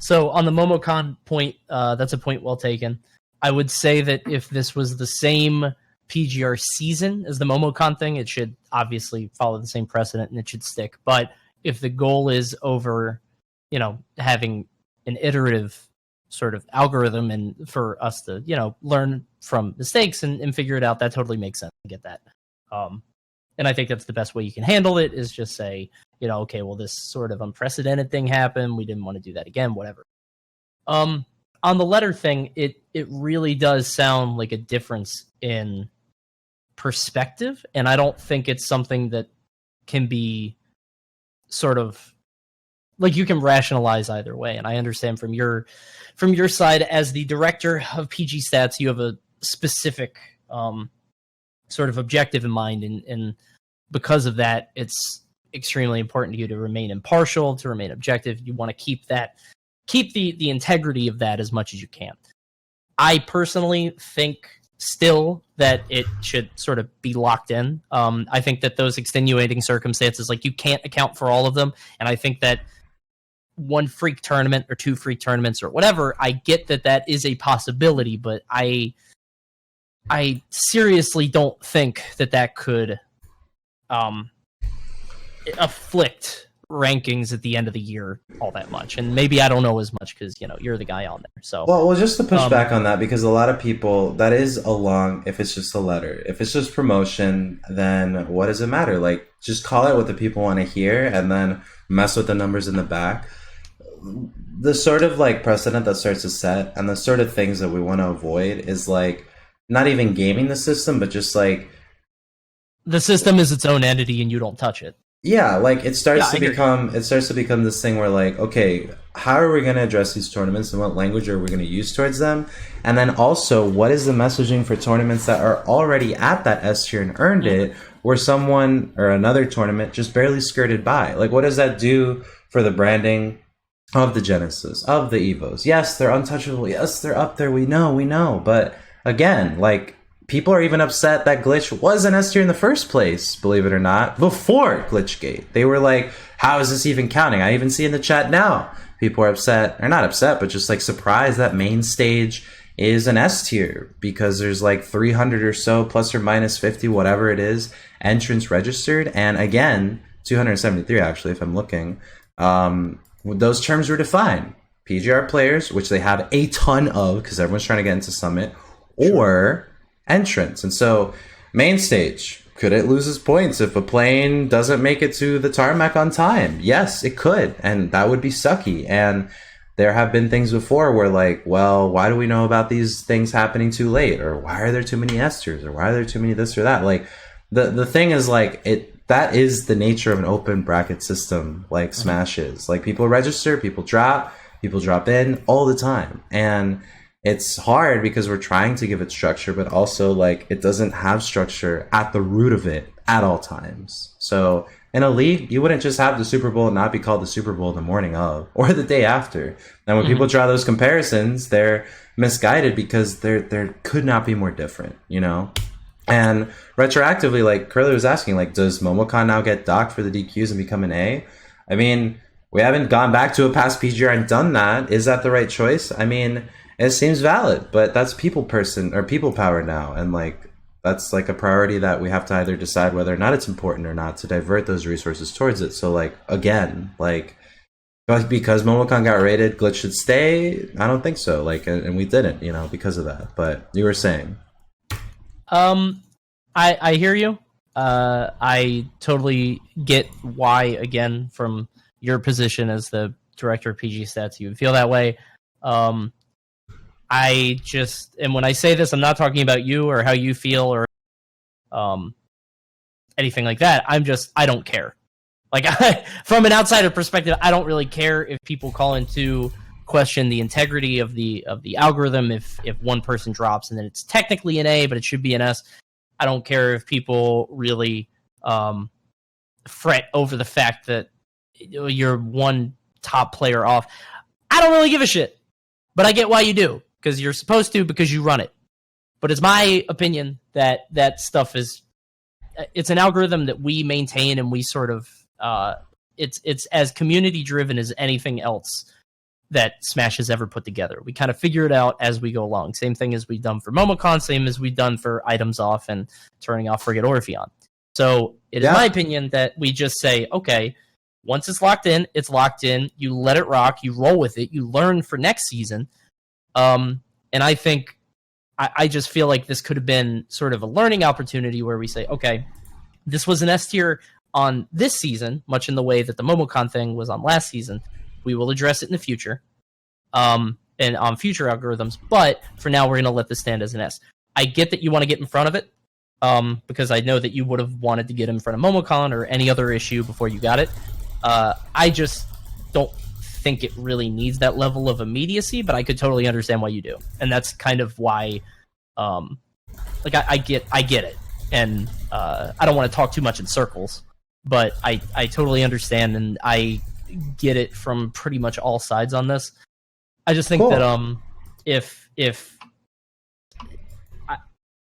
So on the Momocon point, that's a point well taken. I would say that if this was the same PGR season as the Momocon thing, it should obviously follow the same precedent and it should stick. But if the goal is over, having an iterative sort of algorithm and for us to, learn from mistakes and figure it out, that totally makes sense. I get that. And I think that's the best way you can handle it, is just say, okay, well, this sort of unprecedented thing happened. We didn't want to do that again, whatever. On the letter thing, it really does sound like a difference in perspective, and I don't think it's something that can be sort of like you can rationalize either way. And I understand from your side as the director of PGstats, you have a specific sort of objective in mind, and because of that, it's extremely important to you to remain impartial, to remain objective. You want to keep the integrity of that as much as you can. I personally think still that it should sort of be locked in. I think that those extenuating circumstances, like, you can't account for all of them. And I think that one freak tournament or two freak tournaments or whatever, I get that is a possibility, but I seriously don't think that could afflict rankings at the end of the year all that much. And maybe I don't know as much because you're the guy on there. So well, just to push back on that, because a lot of people, that is if it's just a letter. If it's just promotion, then what does it matter? Like, just call it what the people want to hear and then mess with the numbers in the back. The sort of like precedent that starts to set and the sort of things that we want to avoid is like not even gaming the system, but just like the system is its own entity and you don't touch it. Yeah, like it starts to become this thing where, like, okay, how are we going to address these tournaments and what language are we going to use towards them? And then also, what is the messaging for tournaments that are already at that S tier and earned it, where someone or another tournament just barely skirted by? Like, what does that do for the branding of the Genesis, of the Evos? Yes, they're untouchable. Yes, they're up there. We know. But again, like, people are even upset that Glitch was an S tier in the first place, believe it or not, before Glitchgate. They were like, how is this even counting? I even see in the chat now, people are upset, or not upset, but just like surprised that main stage is an S tier because there's like 300 or so, plus or minus 50, whatever it is, entrants registered. And again, 273 actually, if I'm looking, those terms were defined. PGR players, which they have a ton of because everyone's trying to get into Summit, or entrants. And so main stage, could it lose its points if a plane doesn't make it to the tarmac on time? Yes, it could, and that would be sucky. And there have been things before where like, well, why do we know about these things happening too late? Or why are there too many S tiers? Or why are there too many this or that? Like the thing is like that is the nature of an open bracket system like Smash is. Like people register, people drop in all the time. And it's hard because we're trying to give it structure, but also like it doesn't have structure at the root of it at all times. So in a league, you wouldn't just have the Super Bowl and not be called the Super Bowl the morning of or the day after. And when people draw those comparisons, they're misguided because there could not be more different, you know? And retroactively, like Curly was asking, like, does Momocon now get docked for the DQs and become an A? I mean, we haven't gone back to a past PGR and done that. Is that the right choice? I mean, it seems valid, but that's people power now. And like, that's like a priority that we have to either decide whether or not it's important or not to divert those resources towards it. So like, again, like because Momocon got rated, Glitch should stay. I don't think so. Like, and we didn't, you know, because of that. But you were saying. I hear you. I totally get why, again, from your position as the director of PGstats, you would feel that way. I just, and when I say this, I'm not talking about you or how you feel or anything like that. I don't care. Like, from an outsider perspective, I don't really care if people call into question the integrity of the algorithm. If one person drops and then it's technically an A, but it should be an S. I don't care if people really fret over the fact that you're one top player off. I don't really give a shit, but I get why you do. Because you're supposed to, because you run it. But it's my opinion that that stuff it's an algorithm that we maintain and we sort of, it's as community driven as anything else that Smash has ever put together. We kind of figure it out as we go along. Same thing as we've done for Momocon, same as we've done for items off and turning off Frigate Orpheon. So it is my opinion that we just say, okay, once it's locked in, it's locked in. You let it rock, you roll with it, you learn for next season. And I think I just feel like this could have been sort of a learning opportunity where we say, okay, this was an S tier on this season, much in the way that the Momocon thing was on last season. We will address it in the future, and on future algorithms. But for now, we're going to let this stand as an S. I get that you want to get in front of it, because I know that you would have wanted to get in front of Momocon or any other issue before you got it. I just don't think it really needs that level of immediacy, but I could totally understand why you do, and that's kind of why. Like I get it, and I don't want to talk too much in circles, but I totally understand, and I get it from pretty much all sides on this. I just think that if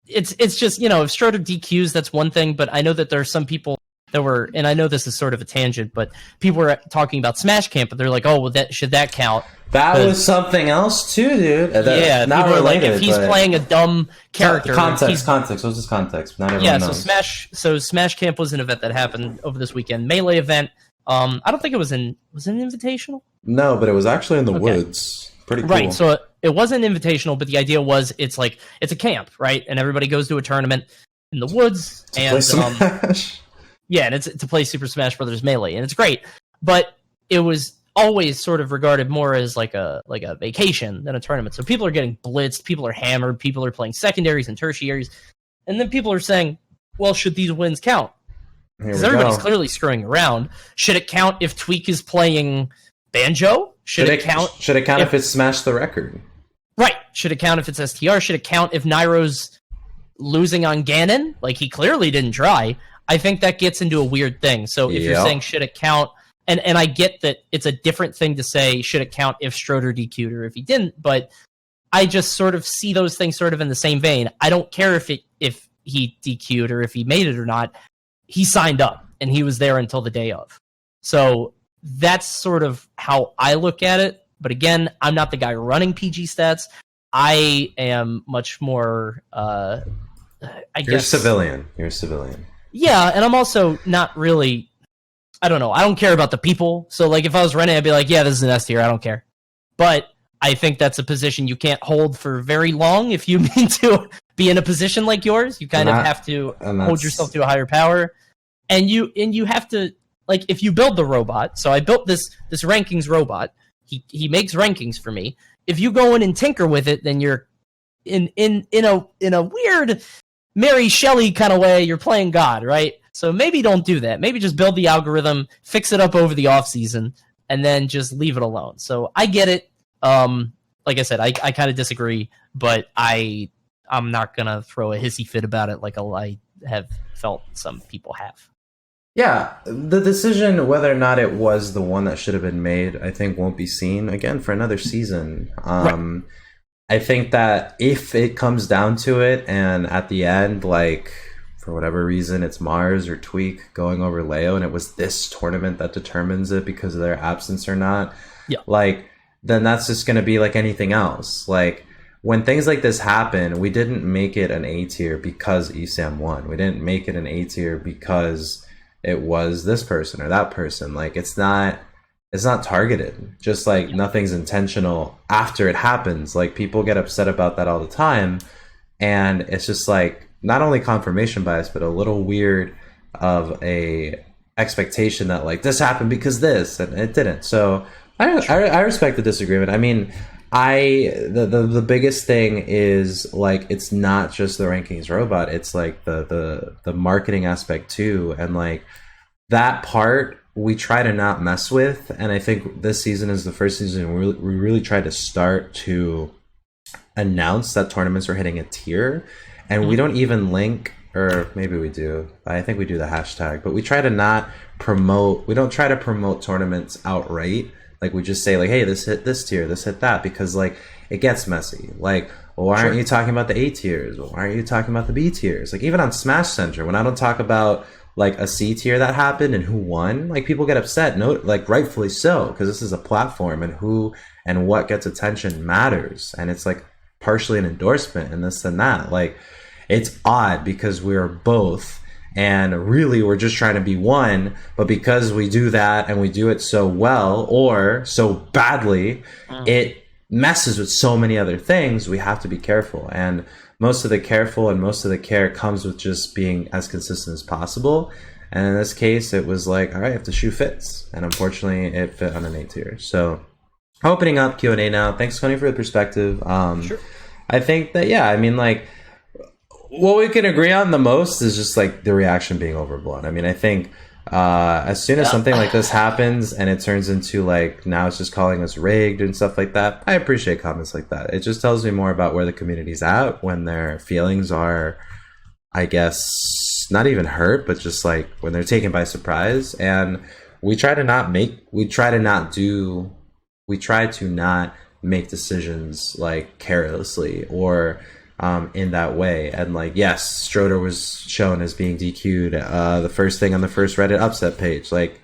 it's just, you know, if Stroder DQs, that's one thing, but I know that there are some people that were, and I know this is sort of a tangent, but people were talking about Smash Camp, but they're like, oh, well, should that count? That was something else too, dude. Yeah, not people related, are like, if he's playing a dumb character, context. What's his context? Not everyone knows. So Smash Camp was an event that happened over this weekend. Melee event. I don't think was it an invitational? No, but it was actually in the woods. Pretty cool. Right. So it wasn't invitational, but the idea was it's a camp, right? And everybody goes to a tournament in the woods to play Smash. Yeah, and it's to play Super Smash Brothers Melee, and it's great. But it was always sort of regarded more as like a vacation than a tournament. So people are getting blitzed, people are hammered, people are playing secondaries and tertiaries, and then people are saying, well, should these wins count? Because everybody's clearly screwing around. Should it count if Tweak is playing Banjo? Should it count if it's Smash the record? Right. Should it count if it's STR? Should it count if Nairo's losing on Ganon? Like, he clearly didn't try. I think that gets into a weird thing. So if you're saying should it count, and I get that it's a different thing to say should it count if Stroder DQ'd or if he didn't, but I just sort of see those things sort of in the same vein. I don't care if he DQ'd or if he made it or not. He signed up and he was there until the day of. So that's sort of how I look at it. But again, I'm not the guy running PGstats. I am much more, You're a civilian. You're a civilian. Yeah, and I'm also not really, I don't know, I don't care about the people. So, like, if I was running, I'd be like, yeah, this is an S tier, I don't care. But I think that's a position you can't hold for very long if you mean to be in a position like yours. You kind of have to hold yourself to a higher power. And you have to, like, if you build the robot, so I built this rankings robot, he makes rankings for me. If you go in and tinker with it, then you're in a weird Mary Shelley kind of way, you're playing God, right? So maybe don't do that. Maybe just build the algorithm, fix it up over the off season, and then just leave it alone. So I get it. Like I said, I kind of disagree, but I'm not gonna throw a hissy fit about it like I have felt some people have. Yeah, the decision whether or not it was the one that should have been made, I think won't be seen again for another season. Right. I think that if it comes down to it and at the end, like, for whatever reason, it's Mars or Tweak going over Leo and it was this tournament that determines it because of their absence or not, like, then that's just going to be like anything else. Like, when things like this happen, we didn't make it an A tier because ESAM won. We didn't make it an A tier because it was this person or that person. Like, it's not targeted. Just like nothing's intentional after it happens. Like, people get upset about that all the time, and it's just like not only confirmation bias, but a little weird of a expectation that like this happened because this, and it didn't. So I respect the disagreement. I mean, the biggest thing is like it's not just the rankings robot, it's like the marketing aspect too, and like that part we try to not mess with. And I think this season is the first season we really tried to start to announce that tournaments are hitting a tier, and we don't even link, or maybe we do, I think we do the hashtag, but we try to not promote, we don't try to promote tournaments outright. Like, we just say like, hey, this hit this tier, this hit that, because like it gets messy. Like, well, why aren't you talking about the A tiers? Well, why aren't you talking about the B tiers? Like, even on Smashcenter, when I don't talk about like a C tier that happened and who won, like people get upset. No, like rightfully so, because this is a platform and who and what gets attention matters, and it's like partially an endorsement and this and that. Like, it's odd because we're both. And really, we're just trying to be one, but because we do that and we do it so well or so badly, it messes with so many other things. We have to be careful. And most of the careful and most of the care comes with just being as consistent as possible. And in this case, it was like, all right, if the shoe fits. And unfortunately, it fit on an A tier. So opening up Q&A now. Thanks, Coney, for the perspective. Sure. I think that, yeah, I mean, like, what we can agree on the most is just like the reaction being overblown. I mean, I think as soon as something like this happens and it turns into like now it's just calling us rigged and stuff like that, I appreciate comments like that. It just tells me more about where the community's at when their feelings are, I guess, not even hurt, but just like when they're taken by surprise. And we try to not make decisions like carelessly or in that way. And like, yes, Stroder was shown as being DQ'd the first thing on the first Reddit upset page. Like,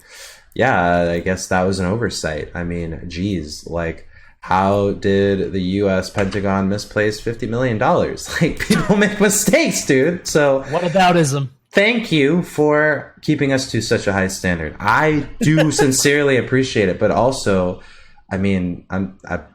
yeah, I guess that was an oversight. I mean, geez, like, how did the US Pentagon misplace $50 million? Like, people make mistakes, dude. So what aboutism? Thank you for keeping us to such a high standard. I do sincerely appreciate it, but also, I mean,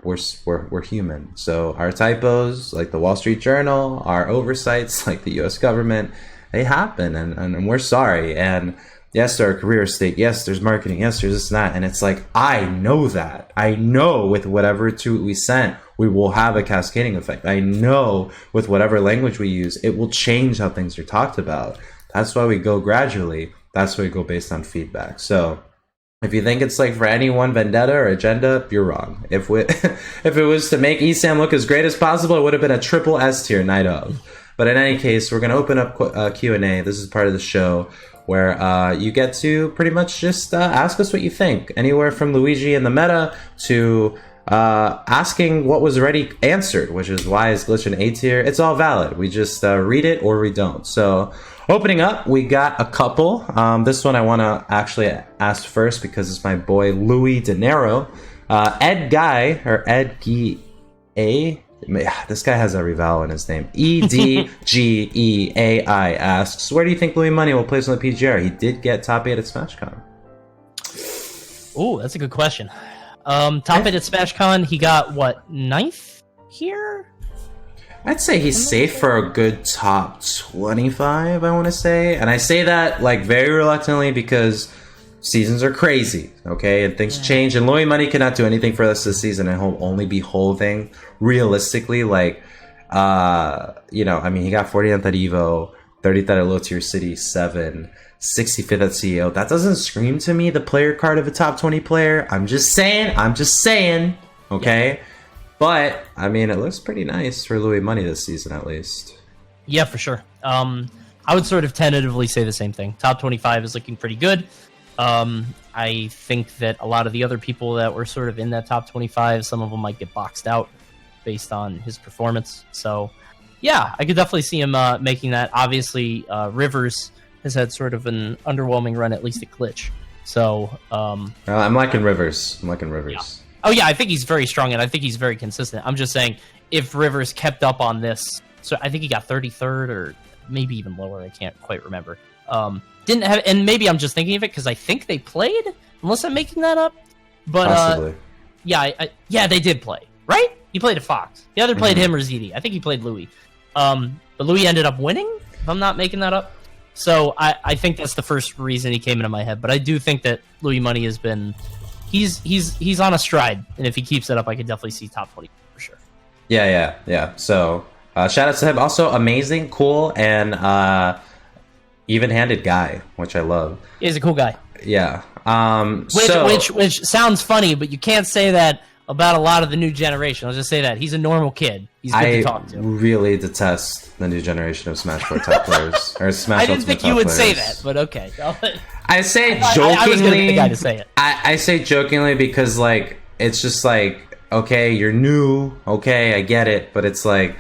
we're human. So our typos, like the Wall Street Journal, our oversights, like the U.S. government, they happen, and we're sorry. And yes, there are career at stake. Yes, there's marketing. Yes, there's this and that. And it's like, I know that. I know with whatever tweet we sent, we will have a cascading effect. I know with whatever language we use, it will change how things are talked about. That's why we go gradually. That's why we go based on feedback. So if you think it's like for any one vendetta or agenda, you're wrong. If it was to make ESAM look as great as possible, it would have been a triple S tier night of. But in any case, we're going to open up Q&A. This is part of the show where you get to pretty much just ask us what you think. Anywhere from Luigi in the meta to asking what was already answered, which is why is glitch in A tier. It's all valid. We just read it or we don't. So opening up, we got a couple. This one I want to actually ask first because it's my boy Louis De Niro. Ed Guy, or Ed G A. This guy has every vowel in his name. EDGEAI asks, where do you think Louis Money will place on the PGR? He did get top 8 at SmashCon. Oh, that's a good question. Top 8 at SmashCon, he got, what, 9th here? I'd say he's safe for a good top 25, I want to say. And I say that, like, very reluctantly because seasons are crazy, okay? And things change. And Louis Money cannot do anything for us this season, and he'll only be holding realistically, like, you know, I mean, he got 40th at EVO, 30th at a low tier city, 7, 65th at CEO. That doesn't scream to me the player card of a top 20 player. I'm just saying, okay? Yeah. But, I mean, it looks pretty nice for Louis Money this season, at least. Yeah, for sure. I would sort of tentatively say the same thing. Top 25 is looking pretty good. I think that a lot of the other people that were sort of in that top 25, some of them might get boxed out based on his performance. So, yeah, I could definitely see him making that. Obviously, Rivers has had sort of an underwhelming run, at least at Glitch. So, I'm liking Rivers. Yeah. Oh, yeah, I think he's very strong, and I think he's very consistent. I'm just saying, if Rivers kept up on this, so I think he got 33rd or maybe even lower. I can't quite remember. Didn't have, and maybe I'm just thinking of it because I think they played, unless I'm making that up. But possibly. Yeah, they did play, right? He played at Fox. The other played him or ZD. I think he played Louis. But Louis ended up winning, if I'm not making that up. So I think that's the first reason he came into my head. But I do think that Louis Money has been, he's on a stride, and if he keeps it up, I could definitely see top 20 for sure. Yeah. So shout out to him. Also amazing, cool, and even-handed guy, which I love. He's a cool guy. Yeah. Which sounds funny, but you can't say that about a lot of the new generation. I'll just say that he's a normal kid. He's good to talk to. I really detest the new generation of Smash 4 top players, or Smash. I didn't think you would players. Say that, but okay. I say jokingly. I was gonna be the guy to say it. I say jokingly because, like, it's just like, okay, you're new, okay, I get it, but it's like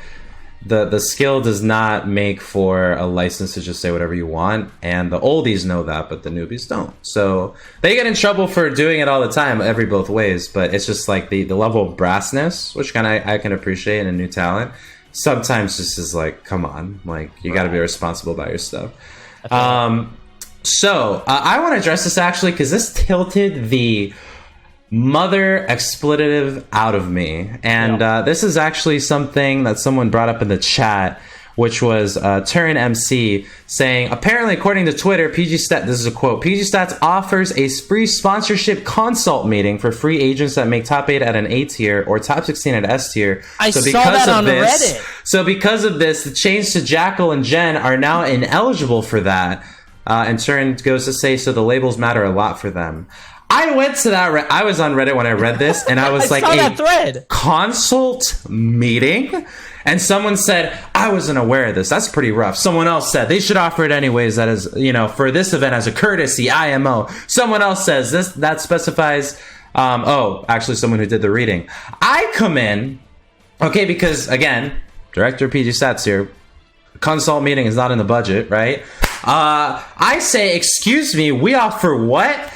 the skill does not make for a license to just say whatever you want, and the oldies know that, but the newbies don't. So they get in trouble for doing it all the time, every both ways. But it's just like the level of brassness, which I can appreciate in a new talent. Sometimes just is like, come on, like you got to be responsible about your stuff. So I want to address this actually because this tilted the mother expletive out of me, and this is actually something that someone brought up in the chat, which was Turin MC saying, apparently according to Twitter, PGstats, this is a quote, PGstats offers a free sponsorship consult meeting for free agents that make top 8 at an A tier or top 16 at S tier. I saw that on Reddit. So because of this, the change to Jackal and Jen are now ineligible for that. And Turin goes to say, so the labels matter a lot for them. I went to that. I was on Reddit when I read this, and I was like, a thread. Consult meeting? And someone said, I wasn't aware of this. That's pretty rough. Someone else said, they should offer it anyways. That is, for this event as a courtesy, IMO. Someone else says, that specifies, actually someone who did the reading. I come in, okay, because, again, Director PGstats here, consult meeting is not in the budget, right? I say, excuse me, we offer what?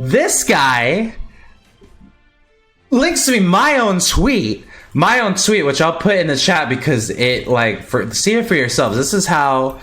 This guy links to me my own tweet, which I'll put in the chat because it, like, see it for yourselves. This is how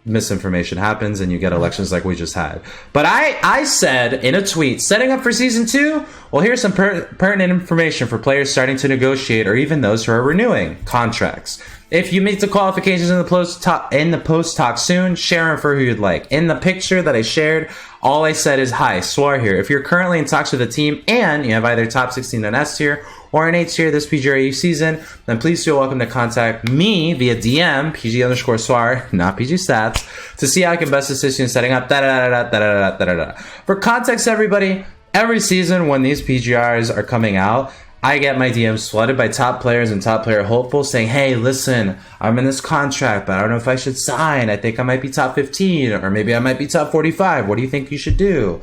misinformation happens and you get elections like we just had. But I said in a tweet, setting up for season 2, well, here's some pertinent information for players starting to negotiate or even those who are renewing contracts. If you meet the qualifications in the post talk soon, share them for who you'd like. In the picture that I shared, all I said is, hi, Suar here. If you're currently in talks with a team and you have either top 16 in S tier or an 8 tier this PGRU season, then please feel welcome to contact me via DM, PG_Suar, not PGstats, to see how I can best assist you in setting up da-da-da-da-da-da-da-da-da. For context, everybody, every season when these PGRs are coming out, I get my DMs flooded by top players and top player hopefuls saying, hey, listen, I'm in this contract, but I don't know if I should sign. I think I might be top 15, or maybe I might be top 45. What do you think you should do?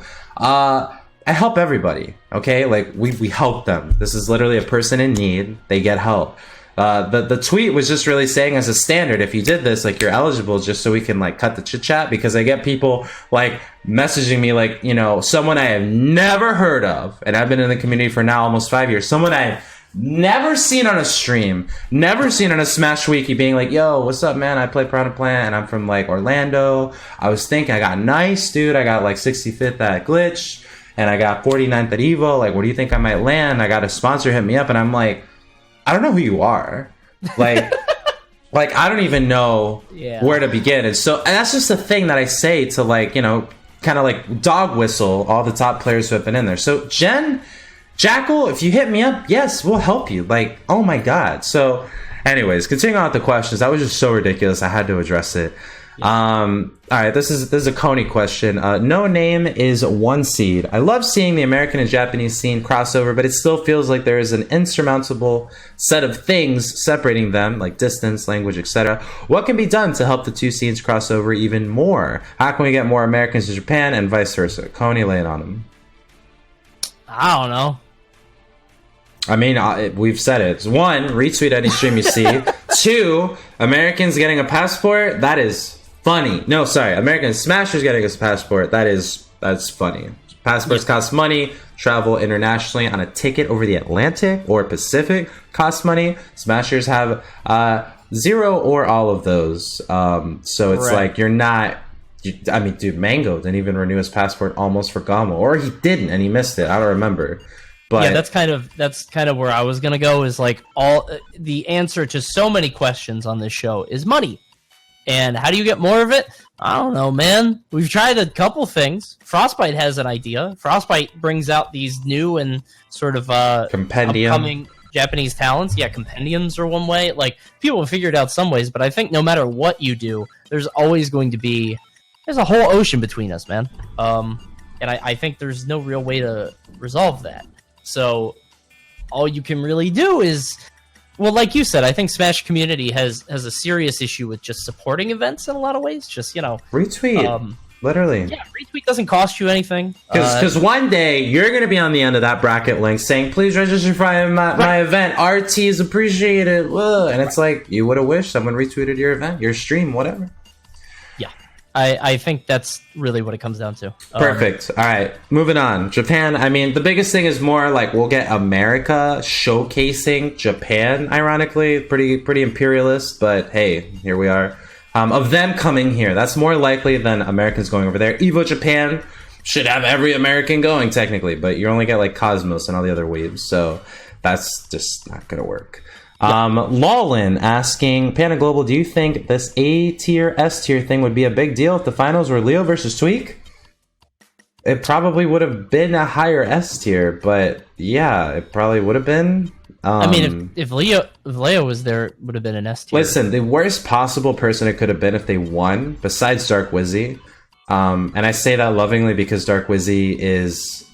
I help everybody, okay? Like, we help them. This is literally a person in need. They get help. The tweet was just really saying, as a standard, if you did this, like, you're eligible, just so we can, like, cut the chit chat, because I get people, like, messaging me, like, you know, someone I have never heard of, and I've been in the community for now almost 5 years, someone I've never seen on a stream, never seen on a Smash Wiki, being like, yo, what's up, man? I play Piranha Plant, and I'm from, like, Orlando. I was thinking, I got nice, dude. I got, like, 65th at Glitch, and I got 49th at Evo. Like, where do you think I might land? I got a sponsor hit me up, and I'm like, I don't know who you are. Like, like, I don't even know where to begin. And so, and that's just the thing that I say to, like, you know, kind of like dog whistle all the top players who have been in there. So, Jackal, if you hit me up, yes, we'll help you. Like, oh my God. So, anyways, continuing on with the questions, that was just so ridiculous. I had to address it. All right, this is a Coney question. No Name is 1 seed. I love seeing the American and Japanese scene crossover, but it still feels like there is an insurmountable set of things separating them, like distance, language, etc. What can be done to help the two scenes cross over even more? How can we get more Americans to Japan and vice versa? Coney, lay it on him. I don't know. I mean, we've said it. 1, retweet any stream you see. 2, Americans getting a passport. That is funny. No, sorry. American Smashers getting a passport. That's funny. Passports cost money. Travel internationally on a ticket over the Atlantic or Pacific costs money. Smashers have 0 or all of those. So it's like you're not. I mean, dude, Mango didn't even renew his passport almost for Gamo, or he didn't and he missed it. I don't remember. But yeah, that's kind of where I was gonna go. Is like all the answer to so many questions on this show is money. And how do you get more of it? I don't know, man. We've tried a couple things. Frostbite has an idea. Frostbite brings out these new and sort of upcoming Japanese talents. Yeah, compendiums are one way. Like, people have figured out some ways, but I think no matter what you do, there's always going to be there's a whole ocean between us, man. And I think there's no real way to resolve that. So all you can really do is, well, like you said, I think Smash community has a serious issue with just supporting events in a lot of ways. Just, you know, retweet, literally. Yeah, retweet doesn't cost you anything. Because one day you're going to be on the end of that bracket link saying, please register for my event. RT is appreciated. Whoa. And it's like, you would have wished someone retweeted your event, your stream, whatever. I think that's really what it comes down to. Perfect. All right, moving on. Japan. I mean, the biggest thing is more like we'll get America showcasing Japan. Ironically, pretty imperialist, but hey, here we are. Of them coming here, that's more likely than Americans going over there. Evo Japan should have every American going technically, but you only get like Cosmos and all the other waves, so that's just not gonna work. Lawlin asking, Panda Global, do you think this A tier, S tier thing would be a big deal if the finals were Leo versus Tweak? It probably would have been a higher S tier, but yeah, it probably would have been. I mean, if Leo was there, it would have been an S tier. Listen, the worst possible person it could have been if they won, besides Dark Wizzy, and I say that lovingly because Dark Wizzy is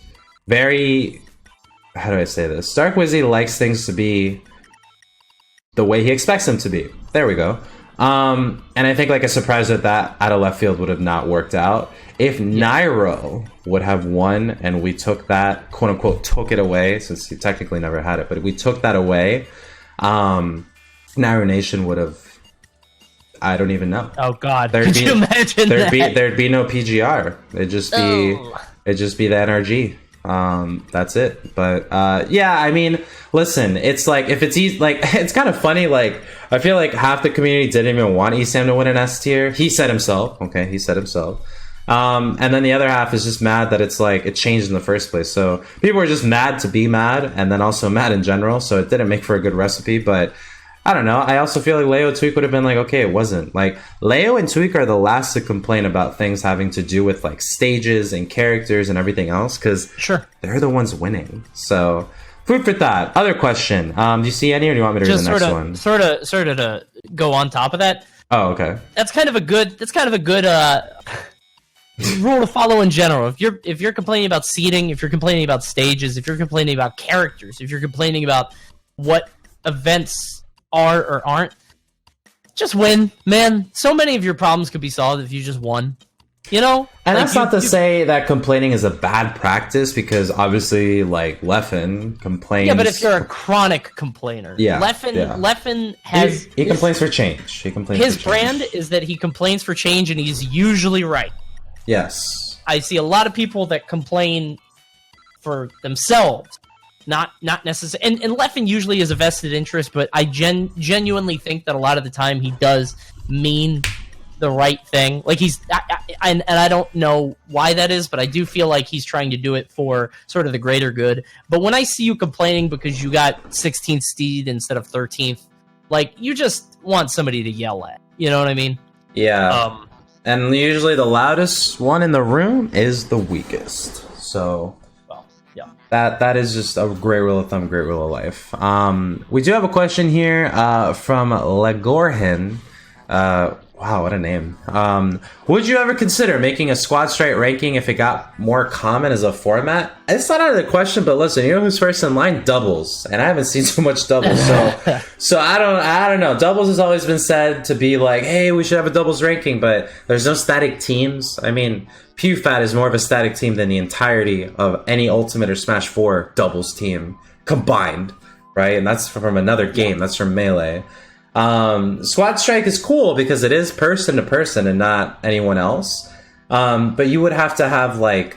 very, how do I say this? Dark Wizzy likes things to be the way he expects them to be. There we go. And I think like a surprise at that out of left field would have not worked out. If Nairo would have won and we took that, quote unquote, took it away, since he technically never had it, but if we took that away, Nairo Nation would have, I don't even know. Oh God, could you imagine that? There'd be no PGR. It'd just be the NRG. That's it. But yeah, I mean, listen, it's like if it's easy, like it's kind of funny. Like I feel like half the community didn't even want ESAM to win an S tier. He said himself. Okay, he said himself. And then the other half is just mad that it's like it changed in the first place. So people were just mad to be mad, and then also mad in general. So it didn't make for a good recipe. But I don't know. I also feel like Leo Tweak would have been like, okay, it wasn't. Like, Leo and Tweak are the last to complain about things having to do with, like, stages and characters and everything else, because they're the ones winning. So, food for thought. Other question. Do you see any, or do you want me to read the next one? Sort of to go on top of that. Oh, okay. That's kind of a good rule to follow in general. If you're complaining about seating, if you're complaining about stages, if you're complaining about characters, if you're complaining about what events are or aren't, just win, man. So many of your problems could be solved if you just won. You know? And like that's not to say that complaining is a bad practice, because obviously, like, Leffen complains. Yeah, but if you're a chronic complainer, Leffen has he complains for change. He complains. His for change. brand is that he complains for change, and he's usually right. Yes, I see a lot of people that complain for themselves, not necessarily. And Leffen usually is a vested interest, but I genuinely think that a lot of the time he does mean the right thing. Like and I don't know why that is, but I do feel like he's trying to do it for sort of the greater good. But when I see you complaining because you got 16th seed instead of 13th, like, you just want somebody to yell at. You know what I mean? Yeah. And usually the loudest one in the room is the weakest. So yeah. That is just a great rule of thumb, great rule of life. We do have a question here from Legorhin. Wow, what a name. Would you ever consider making a squad strike ranking if it got more common as a format? It's not out of the question, but listen, you know who's first in line? Doubles. And I haven't seen too much doubles, so I don't know. Doubles has always been said to be like, hey, we should have a doubles ranking, but there's no static teams. I mean, PewFat is more of a static team than the entirety of any Ultimate or Smash 4 doubles team combined, right? And that's from another game. That's from Melee. Squad strike is cool because it is person to person and not anyone else. But you would have to have like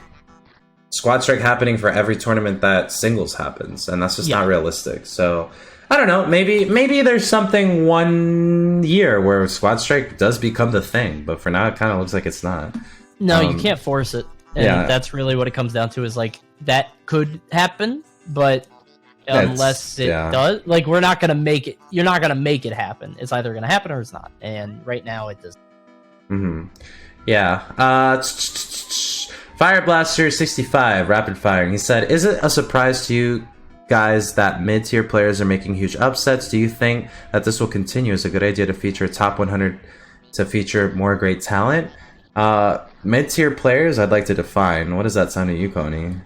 squad strike happening for every tournament that singles happens, and that's just not realistic. So I don't know. Maybe there's something one year where squad strike does become the thing, but for now it kind of looks like it's not. No, you can't force it, and that's really what it comes down to. Is like that could happen, but unless it does, like, we're not gonna make it. You're not gonna make it happen. It's either gonna happen or it's not. And right now, it doesn't. Yeah. Fire Blaster 65 rapid firing. He said, "Is it a surprise to you guys that mid-tier players are making huge upsets? Do you think that this will continue? Is a good idea to feature top 100 to feature more great talent?" Mid-tier players, I'd like to define. What does that sound to you, Coney?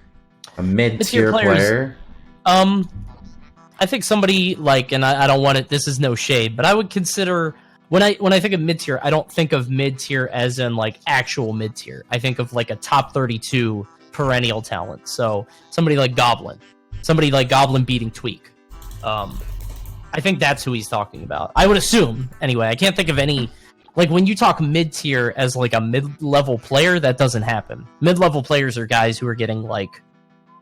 A mid-tier player? I think somebody like, and I don't want it. This is no shade, but I would consider when I think of mid-tier, I don't think of mid-tier as in like actual mid-tier. I think of like a top 32 perennial talent. So somebody like Goblin beating Tweak. I think that's who he's talking about. I would assume anyway. I can't think of any. Like, when you talk mid-tier as, like, a mid-level player, that doesn't happen. Mid-level players are guys who are getting, like,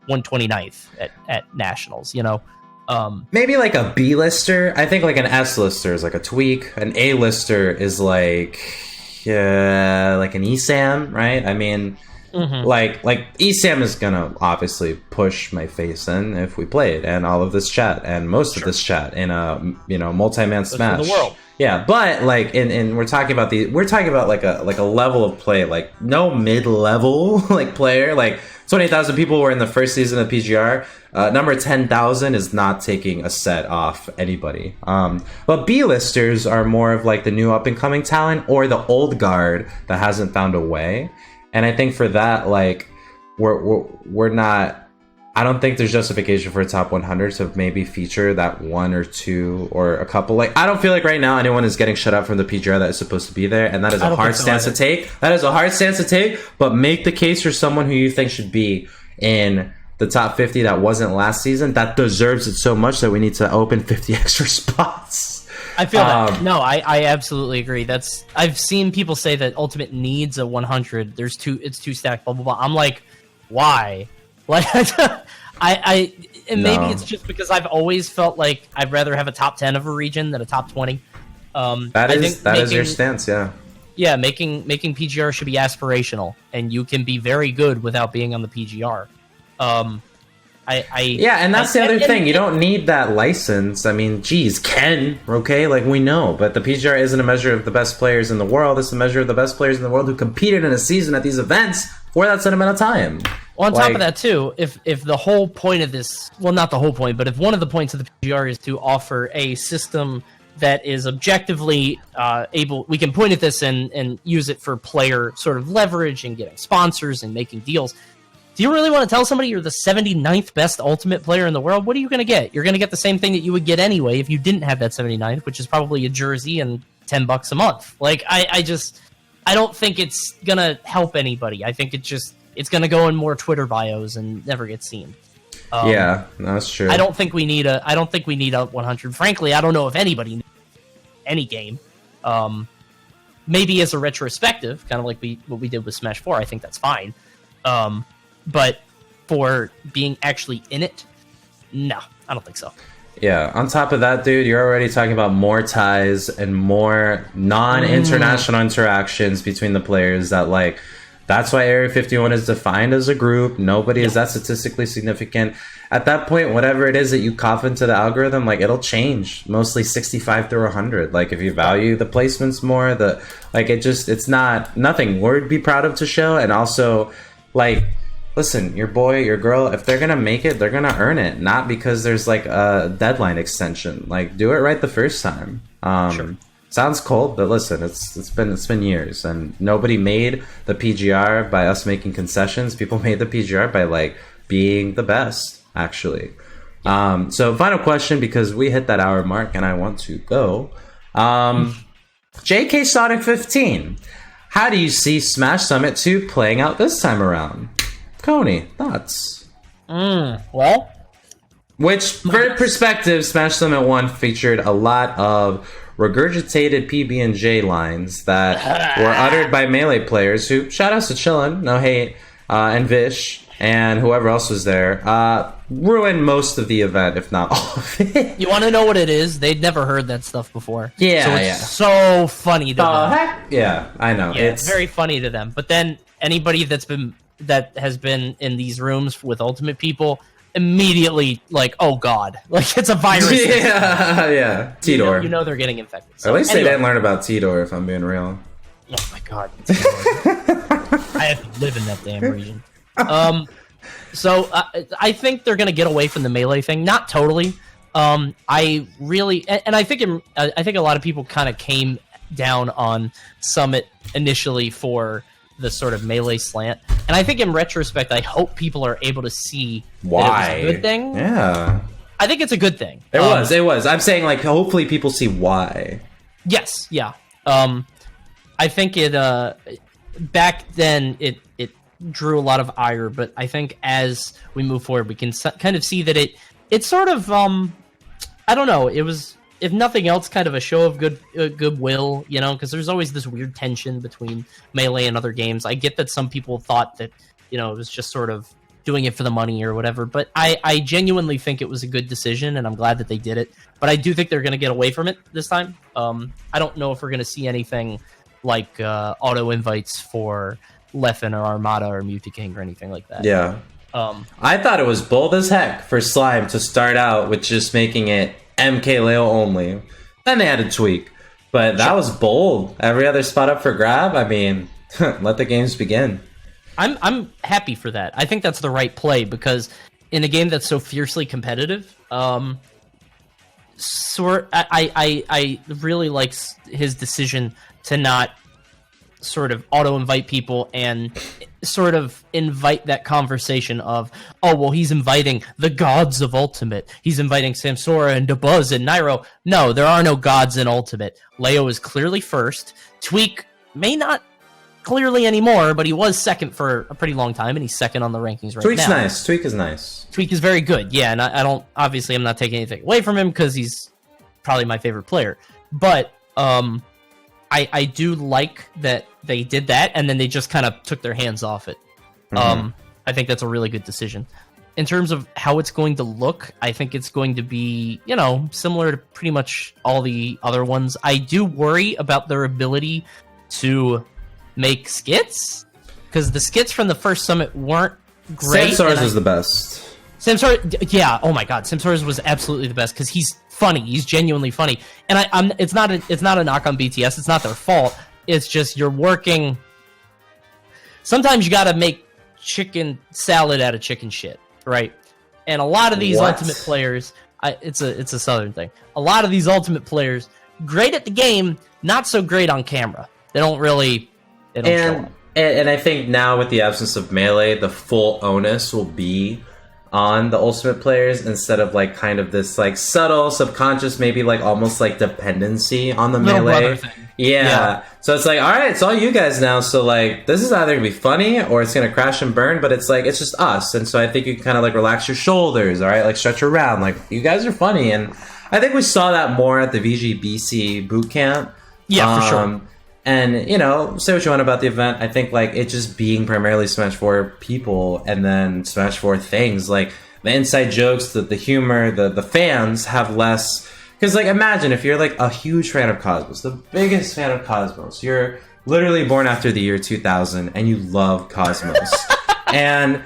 129th at Nationals, you know? Maybe, like, a B-lister. I think, like, an S-lister is, like, a Tweak. An A-lister is, like an ESAM, right? I mean, like ESAM is gonna obviously push my face in if we play it, and all of this chat, and most of this chat in a, multi-man Smash. In the world. Yeah, but like we're talking about like a level of play, like no mid-level like player. Like 28,000 people were in the first season of PGR. Number 10,000 is not taking a set off anybody. But B-listers are more of like the new up and coming talent or the old guard that hasn't found a way. And I think for that, like we're not. I don't think there's justification for a top 100 to maybe feature that one or two or a couple. Like, I don't feel like right now anyone is getting shut up from the PGR that is supposed to be there, and that is a hard stance to take. That is a hard stance to take, but make the case for someone who you think should be in the top 50 that wasn't last season, that deserves it so much that we need to open 50 extra spots. I feel that. No, I absolutely agree. I've seen people say that Ultimate needs a 100. It's too stacked, blah, blah, blah. I'm like, why? Like, maybe it's just because I've always felt like I'd rather have a top 10 of a region than a top 20. That is your stance, yeah. Yeah, making PGR should be aspirational, and you can be very good without being on the PGR. And that's the other thing. You don't need that license. I mean, geez, okay? Like, we know, but the PGR isn't a measure of the best players in the world. It's a measure of the best players in the world who competed in a season at these events for that set amount of time. Well, on top of that, too, if the whole point of this, well, not the whole point, but if one of the points of the PGR is to offer a system that is objectively able, we can point at this and use it for player sort of leverage and getting sponsors and making deals. Do you really want to tell somebody you're the 79th best Ultimate player in the world? What are you going to get? You're going to get the same thing that you would get anyway if you didn't have that 79th, which is probably a jersey and $10 a month. Like, I don't think it's gonna help anybody. I think it's gonna go in more Twitter bios and never get seen. Yeah, that's true. I don't think we need a 100. Frankly, I don't know if anybody needs any game. Maybe as a retrospective, kind of like what we did with Smash 4, I think that's fine. But for being actually in it, no, I don't think so. Yeah, on top of that, dude, you're already talking about more ties and more non-international interactions between the players that's why Area 51 is defined as a group. Nobody is that statistically significant. At that point, whatever it is that you cough into the algorithm, it'll change. Mostly 65 through 100. If you value the placements more, it's not nothing we'd be proud of to show. And also, listen, your boy, your girl, if they're gonna make it, they're gonna earn it. Not because there's a deadline extension. Do it right the first time. Sure. Sounds cold, but listen, it's been years, and nobody made the PGR by us making concessions. People made the PGR by being the best, actually. So final question, because we hit that hour mark and I want to go. JK Sonic 15. How do you see Smash Summit 2 playing out this time around? Coney, thoughts? Well, for perspective, Smash Summit 1 featured a lot of regurgitated PB&J lines that were uttered by Melee players who, shout outs to Chillin', no hate, and Vish, and whoever else was there, ruined most of the event, if not all of it. You want to know what it is? They'd never heard that stuff before. Yeah, so it's so funny to them. Heck? Yeah, I know. Yeah, it's very funny to them. But then anybody that has been in these rooms with Ultimate people immediately oh god, it's a virus. Yeah. Tidor. You know they're getting infected. So, at least they didn't learn about Tidor, if I'm being real. Oh my god. I have to live in that damn region. So I think they're gonna get away from the Melee thing. Not totally. I really, and I think a lot of people kind of came down on Summit initially for the sort of Melee slant, and I think in retrospect, I hope people are able to see why that it was a good thing. Yeah, I think it's a good thing. It was. I'm saying hopefully people see why. Yes, yeah. I think it back then it drew a lot of ire, but I think as we move forward, we can kind of see that it's sort of I don't know. It was, if nothing else, kind of a show of goodwill, because there's always this weird tension between Melee and other games. I get that some people thought that, it was just sort of doing it for the money or whatever, but I genuinely think it was a good decision, and I'm glad that they did it. But I do think they're going to get away from it this time. I don't know if we're going to see anything like auto invites for Leffen or Armada or Mutaking or anything like that. Yeah. I thought it was bold as heck for Slime to start out with just making it MK Leo only. Then they had to tweak. But that was bold. Every other spot up for grab, I mean, let the games begin. I'm happy for that. I think that's the right play, because in a game that's so fiercely competitive, I really like his decision to not sort of auto-invite people and sort of invite that conversation of, oh, well, he's inviting the gods of Ultimate. He's inviting Samsora and Dabuz and Nairo. No, there are no gods in Ultimate. Leo is clearly first. Tweak may not clearly anymore, but he was second for a pretty long time, and he's second on the rankings right Tweak's now. Nice. Tweak is nice. Tweak is very good, yeah, and I don't, obviously I'm not taking anything away from him because he's probably my favorite player. But I do like that they did that, and then they just kind of took their hands off it. I think that's a really good decision. In terms of how it's going to look, I think it's going to be, similar to pretty much all the other ones. I do worry about their ability to make skits, because the skits from the first summit weren't great. Samsora's was the best. Samsora, yeah, oh my god, Samsora's was absolutely the best, because he's funny. He's genuinely funny, and it's not a knock on BTS. It's not their fault. It's just you're working. Sometimes you got to make chicken salad out of chicken shit, right? And a lot of these Ultimate players, it's a Southern thing. A lot of these Ultimate players, great at the game, not so great on camera. They don't show up. And I think now with the absence of Melee, the full onus will be on the Ultimate players instead of kind of this subtle subconscious, maybe almost dependency on the Melee. Yeah. So it's like, all right, it's all you guys now. So like, this is either gonna be funny or it's gonna crash and burn. But it's like, it's just us. And so I think you can kind of like relax your shoulders. All right, like stretch around. Like you guys are funny, and I think we saw that more at the VGBC boot camp. Yeah, for sure. And you know, say what you want about the event. I think like it just being primarily Smash 4 people and then Smash 4 things, like the inside jokes, the humor, the fans have less. Because, like, imagine if you're, like, a huge fan of Cosmos, the biggest fan of Cosmos. You're literally born after the year 2000, and you love Cosmos. And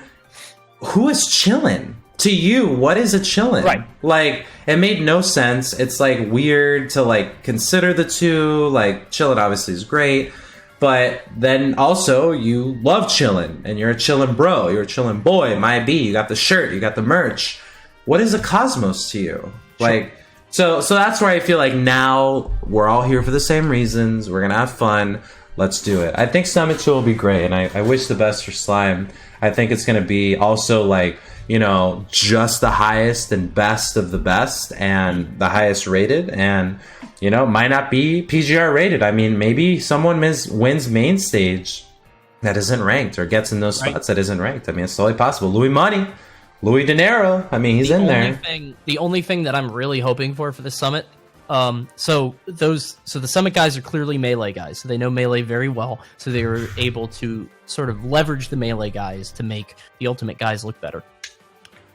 who is chillin'? To you, what is a chillin'? Right. Like, it made no sense. It's, like, weird to, like, consider the two. Like, chillin' obviously is great. But then also, you love chillin', and you're a chillin' bro. You're a chillin' boy, might be. You got the shirt, you got the merch. What is a Cosmos to you? Like... So that's where I feel like now we're all here for the same reasons. We're going to have fun. Let's do it. I think Summit 2 will be great, and I wish the best for Slime. I think it's going to be also like, you know, just the highest and best of the best and the highest rated, and, you know, might not be PGR rated. I mean, maybe someone wins main stage that isn't ranked or gets in those spots that isn't ranked. I mean, it's totally possible. Louis De Niro, I mean, he's in there. The only thing that I'm really hoping for the summit, so the summit guys are clearly Melee guys, so they know Melee very well, so they were able to sort of leverage the Melee guys to make the Ultimate guys look better.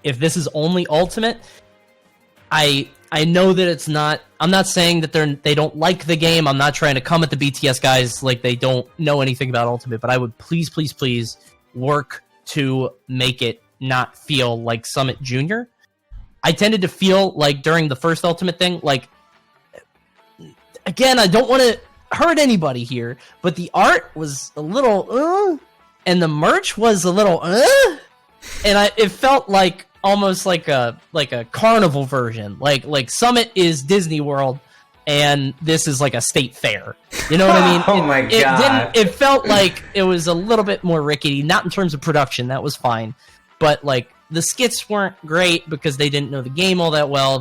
If this is only Ultimate, I know that it's not. I'm not saying that they don't like the game. I'm not trying to come at the BTS guys like they don't know anything about Ultimate, but I would please work to make it not feel like Summit Junior. I tended to feel like during the first Ultimate thing, like, again, I don't want to hurt anybody here, but the art was a little and the merch was a little and it felt like almost like a carnival version, like Summit is Disney World and this is like a state fair, you know what I mean? Oh my god, it felt like it was a little bit more rickety, not in terms of production, that was fine. But, like, the skits weren't great because they didn't know the game all that well.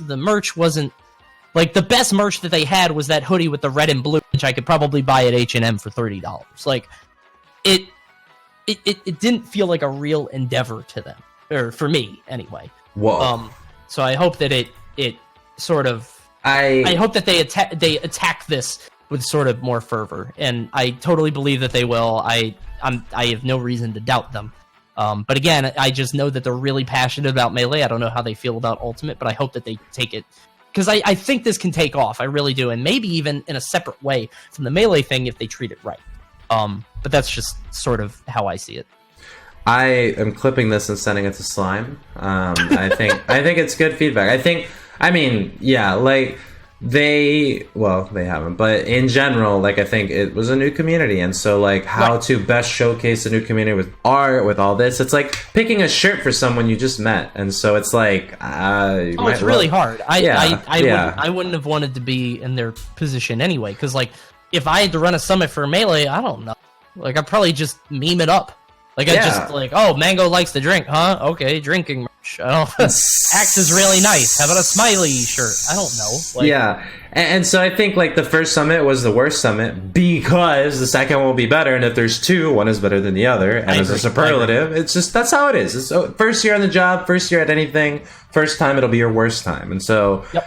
The merch wasn't... Like, the best merch that they had was that hoodie with the red and blue, which I could probably buy at H&M for $30. Like, it didn't feel like a real endeavor to them. Or for me, anyway. Whoa. So I hope that it sort of... I hope that they attack this with sort of more fervor. And I totally believe that they will. I have no reason to doubt them. But again, I just know that they're really passionate about Melee. I don't know how they feel about Ultimate, but I hope that they take it. Because I think this can take off. I really do. And maybe even in a separate way from the Melee thing if they treat it right. But that's just sort of how I see it. I am clipping this and sending it to Slime. I think it's good feedback. I mean, yeah, like... They haven't, but in general, like, I think it was a new community, and so, like, how to best showcase a new community with art, with all this, it's like picking a shirt for someone you just met, and so it's like, it's really hard. I wouldn't have wanted to be in their position anyway, because, like, if I had to run a summit for Melee, I don't know, like, I'd probably just meme it up. Like, I just, like, oh, Mango likes to drink, huh? Okay, drinking merch. Axe is really nice. How about a smiley shirt? I don't know. Like, yeah, and so I think, like, the first summit was the worst summit because the second one will be better, and if there's two, one is better than the other, and as a superlative, it's just, that's how it is. It's first year on the job, first year at anything, first time it'll be your worst time, and so... Yep.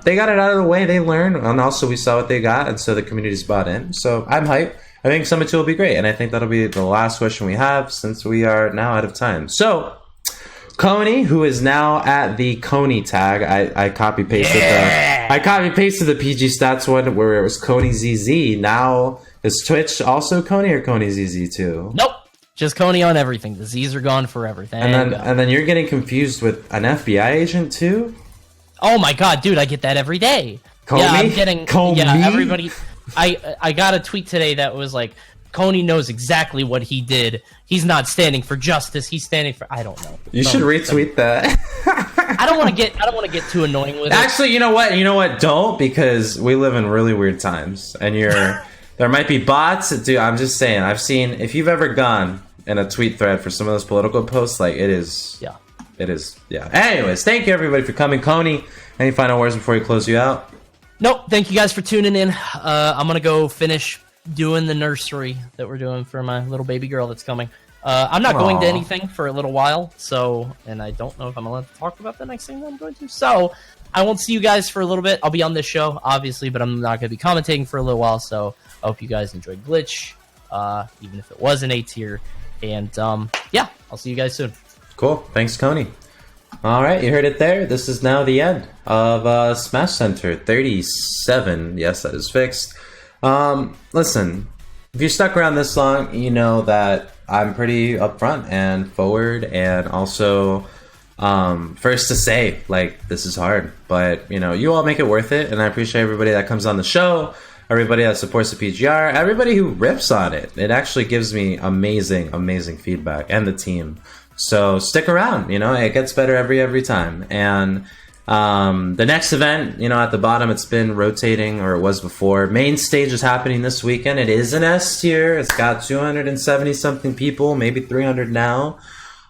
They got it out of the way, they learned, and also we saw what they got, and so the community's bought in, so I'm hyped. I think Summit 2 will be great, and I think that'll be the last question we have since we are now out of time. So, Coney, who is now at the Coney tag, I copy-pasted the PGstats one where it was Coney ZZ. Now, is Twitch also Coney or Coney ZZ too? Nope. Just Coney on everything. The Z's are gone forever. And then you're getting confused with an FBI agent too? Oh my god, dude, I get that every day. Coney? Yeah, I'm getting... Coney? Yeah, everybody... I got a tweet today that was like, Coney knows exactly what he did. He's not standing for justice. He's standing for... I don't know. You should retweet that. I don't want to get too annoying with it. Actually, you know what? Don't, because we live in really weird times, and there might be bots. Dude, I'm just saying. I've seen, if you've ever gone in a tweet thread for some of those political posts, like, it is. Yeah. It is. Yeah. Anyways, thank you everybody for coming. Coney, any final words before we close you out? Nope. Thank you guys for tuning in. I'm gonna go finish doing the nursery that we're doing for my little baby girl that's coming. I'm not going to anything for a little while, and I don't know if I'm allowed to talk about the next thing that I'm going to. So I won't see you guys for a little bit. I'll be on this show, obviously, but I'm not going to be commentating for a little while. So I hope you guys enjoyed Glitch, even if it was an A tier. And yeah, I'll see you guys soon. Cool. Thanks, Coney. All right, you heard it there. This is now the end of Smashcenter 37. Yes, that is fixed. Listen, if you're stuck around this long, you know that I'm pretty upfront and forward, and also first to say, like, this is hard, but you all make it worth it, and I appreciate everybody that comes on the show, everybody that supports the PGR, everybody who rips on it. It actually gives me amazing feedback, and the team. So stick around, it gets better every time. And the next event, at the bottom, it's been rotating, or it was before. Main stage is happening this weekend. It is an S tier. It's got 270 something people, maybe 300 now.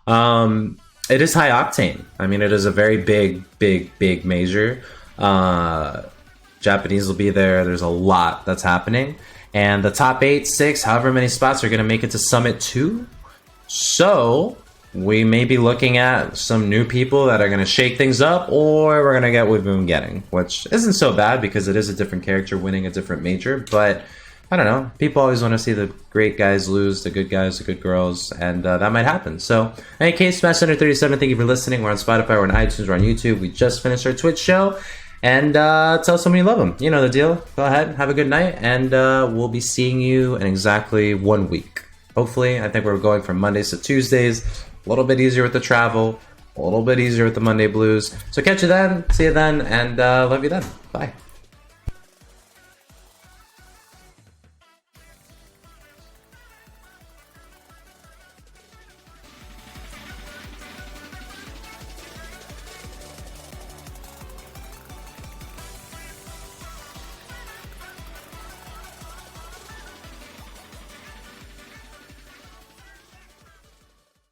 It is high octane. I mean, it is a very big major. Japanese will be there. There's a lot that's happening. And the top 8, 6, however many spots are going to make it to Summit 2. So we may be looking at some new people that are going to shake things up, or we're going to get what we've been getting, which isn't so bad because it is a different character winning a different major. But I don't know. People always want to see the great guys lose, the good guys, the good girls, and that might happen. So in any case, Smashcenter 37, thank you for listening. We're on Spotify, we're on iTunes, we're on YouTube. We just finished our Twitch show. And tell someone you love them. You know the deal. Go ahead, have a good night, and we'll be seeing you in exactly 1 week. Hopefully, I think we're going from Mondays to Tuesdays. A little bit easier with the travel, a little bit easier with the Monday blues. So catch you then, see you then, and love you then. Bye.